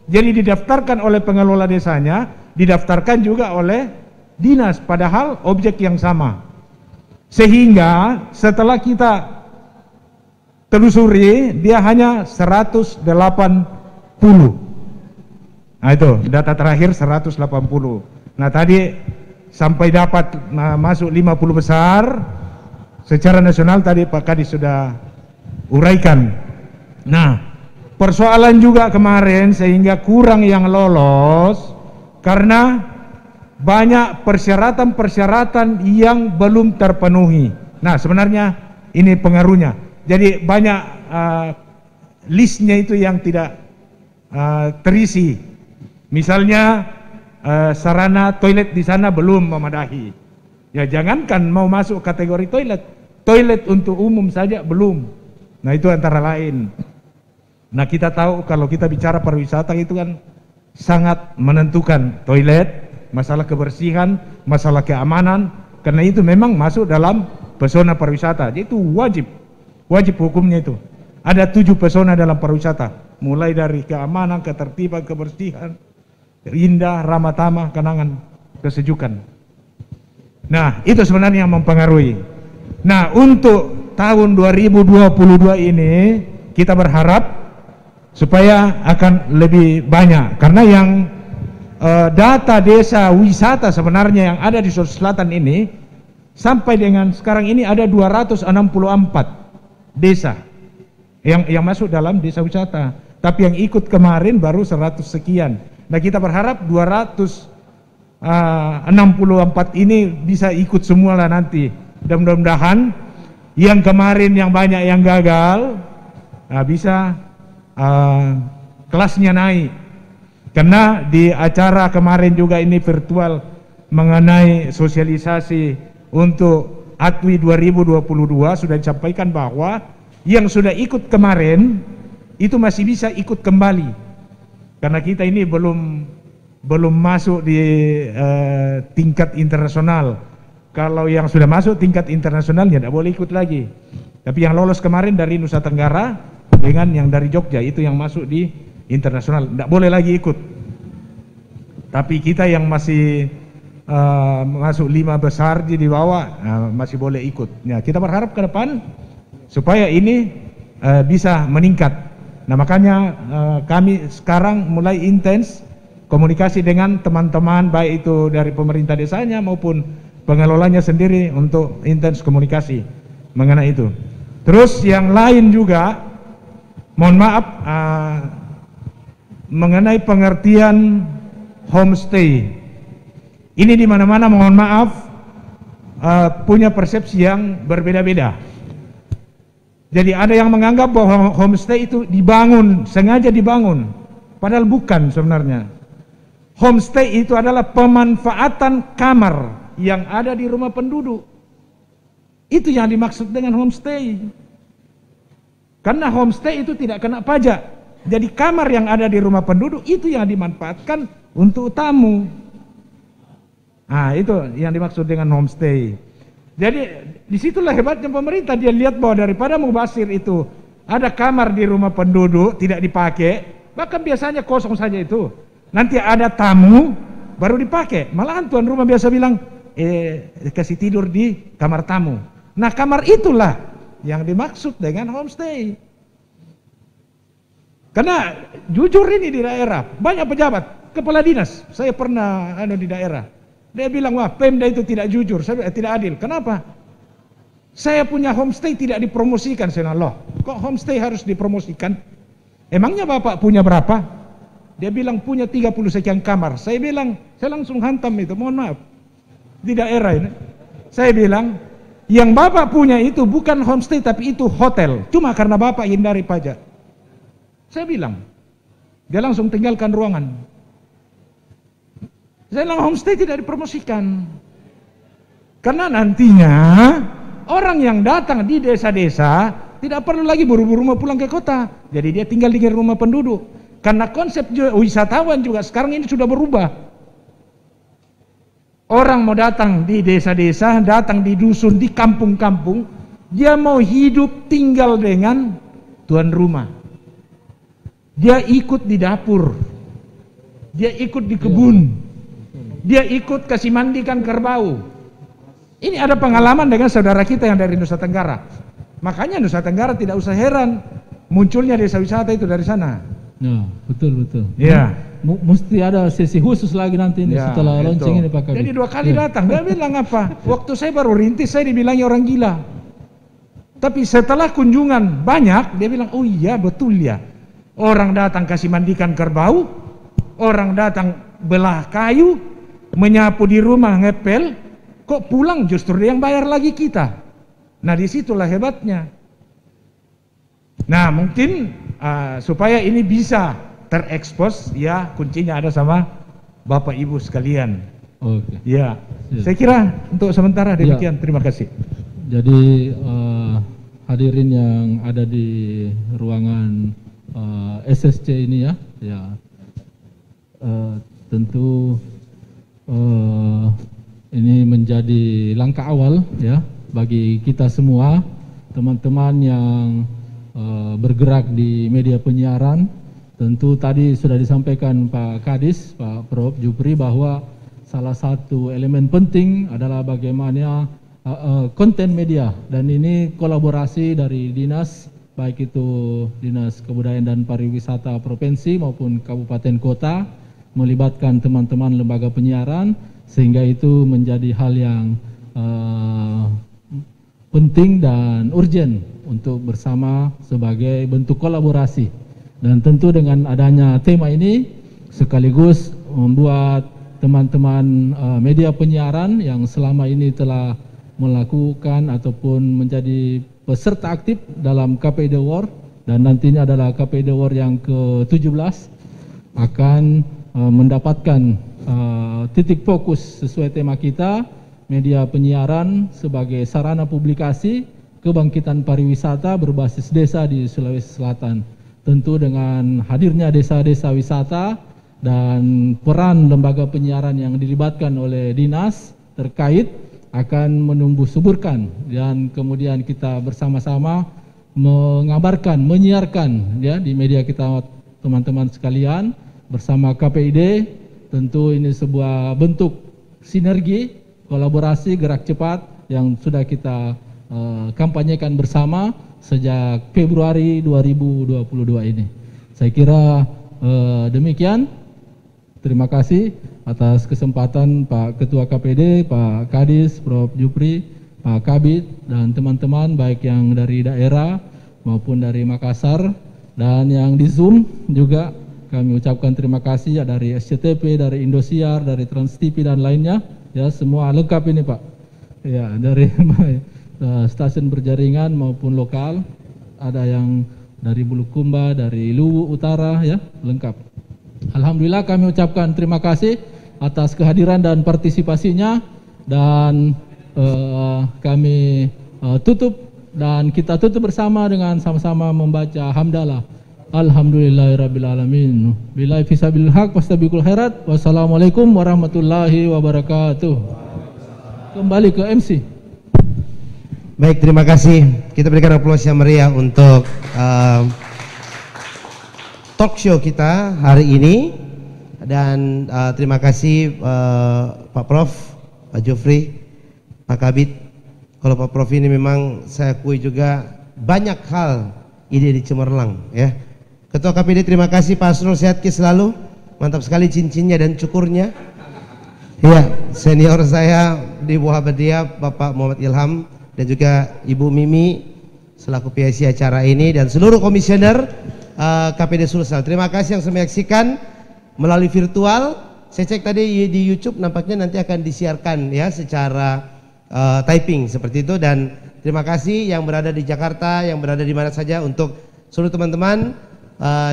Jadi didaftarkan oleh pengelola desanya, didaftarkan juga oleh dinas, padahal objek yang sama. Sehingga setelah kita telusuri, dia hanya 180. Nah itu data terakhir 180. Nah tadi sampai dapat masuk 50 besar secara nasional, tadi Pak Kadis sudah uraikan. Nah, persoalan juga kemarin sehingga kurang yang lolos karena banyak persyaratan-persyaratan yang belum terpenuhi. Nah, sebenarnya ini pengaruhnya. Jadi banyak listnya itu yang tidak terisi. Misalnya sarana toilet di sana belum memadai. Ya jangankan mau masuk kategori toilet untuk umum saja belum. Nah itu antara lain. Nah kita tahu kalau kita bicara pariwisata itu kan sangat menentukan toilet, masalah kebersihan, masalah keamanan, karena itu memang masuk dalam pesona pariwisata. Jadi itu wajib hukumnya itu. Ada 7 pesona dalam pariwisata, mulai dari keamanan, ketertiban, kebersihan, indah, ramah tamah, kenangan, kesejukan. Nah itu sebenarnya yang mempengaruhi. Nah untuk tahun 2022 ini kita berharap supaya akan lebih banyak, karena yang data desa wisata sebenarnya yang ada di Sulawesi Selatan ini sampai dengan sekarang ini ada 264 desa yang masuk dalam desa wisata, tapi yang ikut kemarin baru 100 sekian. Nah kita berharap 264 ini bisa ikut semua lah nanti. Dan mudah-mudahan yang kemarin yang banyak yang gagal bisa kelasnya naik. Karena di acara kemarin juga ini virtual mengenai sosialisasi untuk ATWI 2022 sudah disampaikan bahwa yang sudah ikut kemarin itu masih bisa ikut kembali. Karena kita ini belum masuk di tingkat internasional. Kalau yang sudah masuk tingkat internasional ya tidak boleh ikut lagi. Tapi yang lolos kemarin dari Nusa Tenggara dengan yang dari Jogja itu yang masuk di internasional, tidak boleh lagi ikut. Tapi kita yang masih masuk 5 besar di bawah masih boleh ikut. Ya, kita berharap ke depan supaya ini bisa meningkat. Nah makanya kami sekarang mulai intens komunikasi dengan teman-teman baik itu dari pemerintah desanya maupun pengelolanya sendiri untuk intens komunikasi mengenai itu. Terus yang lain juga, mohon maaf, mengenai pengertian homestay. Ini di mana-mana mohon maaf punya persepsi yang berbeda-beda. Jadi ada yang menganggap bahwa homestay itu dibangun, sengaja dibangun, padahal bukan sebenarnya. Homestay itu adalah pemanfaatan kamar yang ada di rumah penduduk. Itu yang dimaksud dengan homestay. Karena homestay itu tidak kena pajak. Jadi kamar yang ada di rumah penduduk itu yang dimanfaatkan untuk tamu. Nah, itu yang dimaksud dengan homestay. Jadi disitulah hebatnya pemerintah, dia lihat bahwa daripada mubasir itu ada kamar di rumah penduduk tidak dipakai, bahkan biasanya kosong saja itu. Nanti ada tamu baru dipakai. Malahan tuan rumah biasa bilang, kasih tidur di kamar tamu. Nah kamar itulah yang dimaksud dengan homestay. Karena jujur ini di daerah banyak pejabat, kepala dinas, saya pernah di daerah. Dia bilang, wah Pemda itu tidak jujur, saya tidak adil. Kenapa? Saya punya homestay tidak dipromosikan. Saya bilang, loh kok homestay harus dipromosikan? Emangnya Bapak punya berapa? Dia bilang punya 30 sekian kamar. Saya bilang, saya langsung hantam itu, mohon maaf. Di daerah ini. Saya bilang, yang Bapak punya itu bukan homestay tapi itu hotel. Cuma karena Bapak hindari pajak. Saya bilang, dia langsung tinggalkan ruangan. Saya bilang homestay tidak dipromosikan. Karena nantinya orang yang datang di desa-desa tidak perlu lagi buru-buru mau pulang ke kota. Jadi dia tinggal di rumah penduduk. Karena konsep wisatawan juga sekarang ini sudah berubah. Orang mau datang di desa-desa, datang di dusun, di kampung-kampung, dia mau hidup tinggal dengan tuan rumah. Dia ikut di dapur, dia ikut di kebun, dia ikut kasih mandikan kerbau. Ini ada pengalaman dengan saudara kita yang dari Nusa Tenggara. Makanya Nusa Tenggara tidak usah heran munculnya desa wisata itu dari sana. Ya, betul. Ya. Mesti ada sesi khusus lagi nanti ini Ya, setelah launching ini Pak Kabit. Jadi 2 kali datang, dia bilang apa? Waktu saya baru rintis saya dibilangnya orang gila. Tapi setelah kunjungan banyak, dia bilang, oh iya betul ya. Orang datang kasih mandikan kerbau, orang datang belah kayu, menyapu di rumah ngepel, kok pulang justru dia yang bayar lagi kita. Nah disitulah hebatnya. Nah mungkin supaya ini bisa terekspos, ya kuncinya ada sama Bapak Ibu sekalian. Oke. Ya, saya kira untuk sementara demikian. Terima kasih. Jadi hadirin yang ada di ruangan SSC ini ya tentu ini menjadi langkah awal ya bagi kita semua, teman-teman yang bergerak di media penyiaran. Tentu tadi sudah disampaikan Pak Kadis, Pak Prof. Jupri bahwa salah satu elemen penting adalah bagaimana konten media, dan ini kolaborasi dari dinas, baik itu Dinas Kebudayaan dan Pariwisata Provinsi maupun Kabupaten Kota, melibatkan teman-teman lembaga penyiaran, sehingga itu menjadi hal yang penting dan urgent untuk bersama sebagai bentuk kolaborasi. Dan tentu dengan adanya tema ini sekaligus membuat teman-teman media penyiaran yang selama ini telah melakukan ataupun menjadi peserta aktif dalam KPID Award, dan nantinya adalah KPID Award yang ke-17 akan mendapatkan titik fokus sesuai tema kita, media penyiaran sebagai sarana publikasi kebangkitan pariwisata berbasis desa di Sulawesi Selatan. Tentu dengan hadirnya desa-desa wisata dan peran lembaga penyiaran yang dilibatkan oleh dinas terkait akan menumbuh suburkan, dan kemudian kita bersama-sama mengabarkan, menyiarkan ya di media kita teman-teman sekalian bersama KPID. Tentu ini sebuah bentuk sinergi, kolaborasi, gerak cepat yang sudah kita kampanyekan bersama sejak Februari 2022 ini. Saya kira demikian. Terima kasih atas kesempatan Pak Ketua KPD, Pak Kadis, Prof. Jupri, Pak Kabid, dan teman-teman baik yang dari daerah maupun dari Makassar dan yang di Zoom juga kami ucapkan terima kasih ya, dari SCTP, dari Indosiar, dari Trans TV dan lainnya ya, semua lengkap ini Pak ya, dari stasiun berjaringan maupun lokal, ada yang dari Bulukumba, dari Luwu Utara ya, lengkap. Alhamdulillah kami ucapkan terima kasih atas kehadiran dan partisipasinya, dan kami tutup dan kita tutup bersama dengan sama-sama membaca hamdalah. Alhamdulillahirrabbilalamin. Billahi fisabilil haq wastabiqul khairat. Wassalamualaikum warahmatullahi wabarakatuh. Kembali ke MC. Baik, terima kasih. Kita berikan aplaus yang meriah untuk talk show kita hari ini, dan terima kasih Pak Prof, Pak Jufri, Pak Kabid. Kalau Pak Prof ini memang saya akui juga banyak hal ide di cemerlang ya. Ketua KPD terima kasih Pak Asrul, sehat selalu, mantap sekali cincinnya dan cukurnya. Ya, senior saya di Muhammadiyah Bapak Muhammad Ilham, dan juga Ibu Mimi selaku PIC acara ini, dan seluruh komisioner KPD Sulsel. Terima kasih yang sudah menyaksikan melalui virtual. Saya cek tadi di YouTube, nampaknya nanti akan disiarkan ya secara typing seperti itu. Dan terima kasih yang berada di Jakarta, yang berada di mana saja, untuk seluruh teman-teman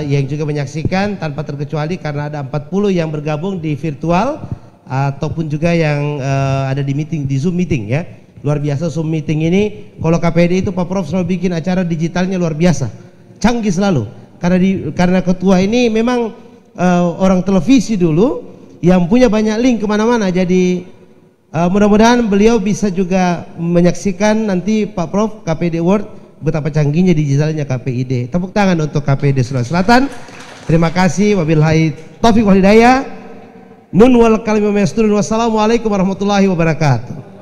yang juga menyaksikan tanpa terkecuali, karena ada 40 yang bergabung di virtual ataupun juga yang ada di meeting, di Zoom meeting ya. Luar biasa Zoom meeting ini. Kalau KPD itu Pak Prof selalu bikin acara digitalnya luar biasa, canggih selalu. Karena ketua ini memang orang televisi dulu yang punya banyak link kemana-mana. Jadi mudah-mudahan beliau bisa juga menyaksikan nanti Pak Prof KPD World, betapa canggihnya digitalnya KPID. Tepuk tangan untuk KPD Sulawesi Selatan. Terima kasih. Wabillahi taufiq wal hidayah. Nun wal kalimah masturun. Wassalamualaikum warahmatullahi wabarakatuh.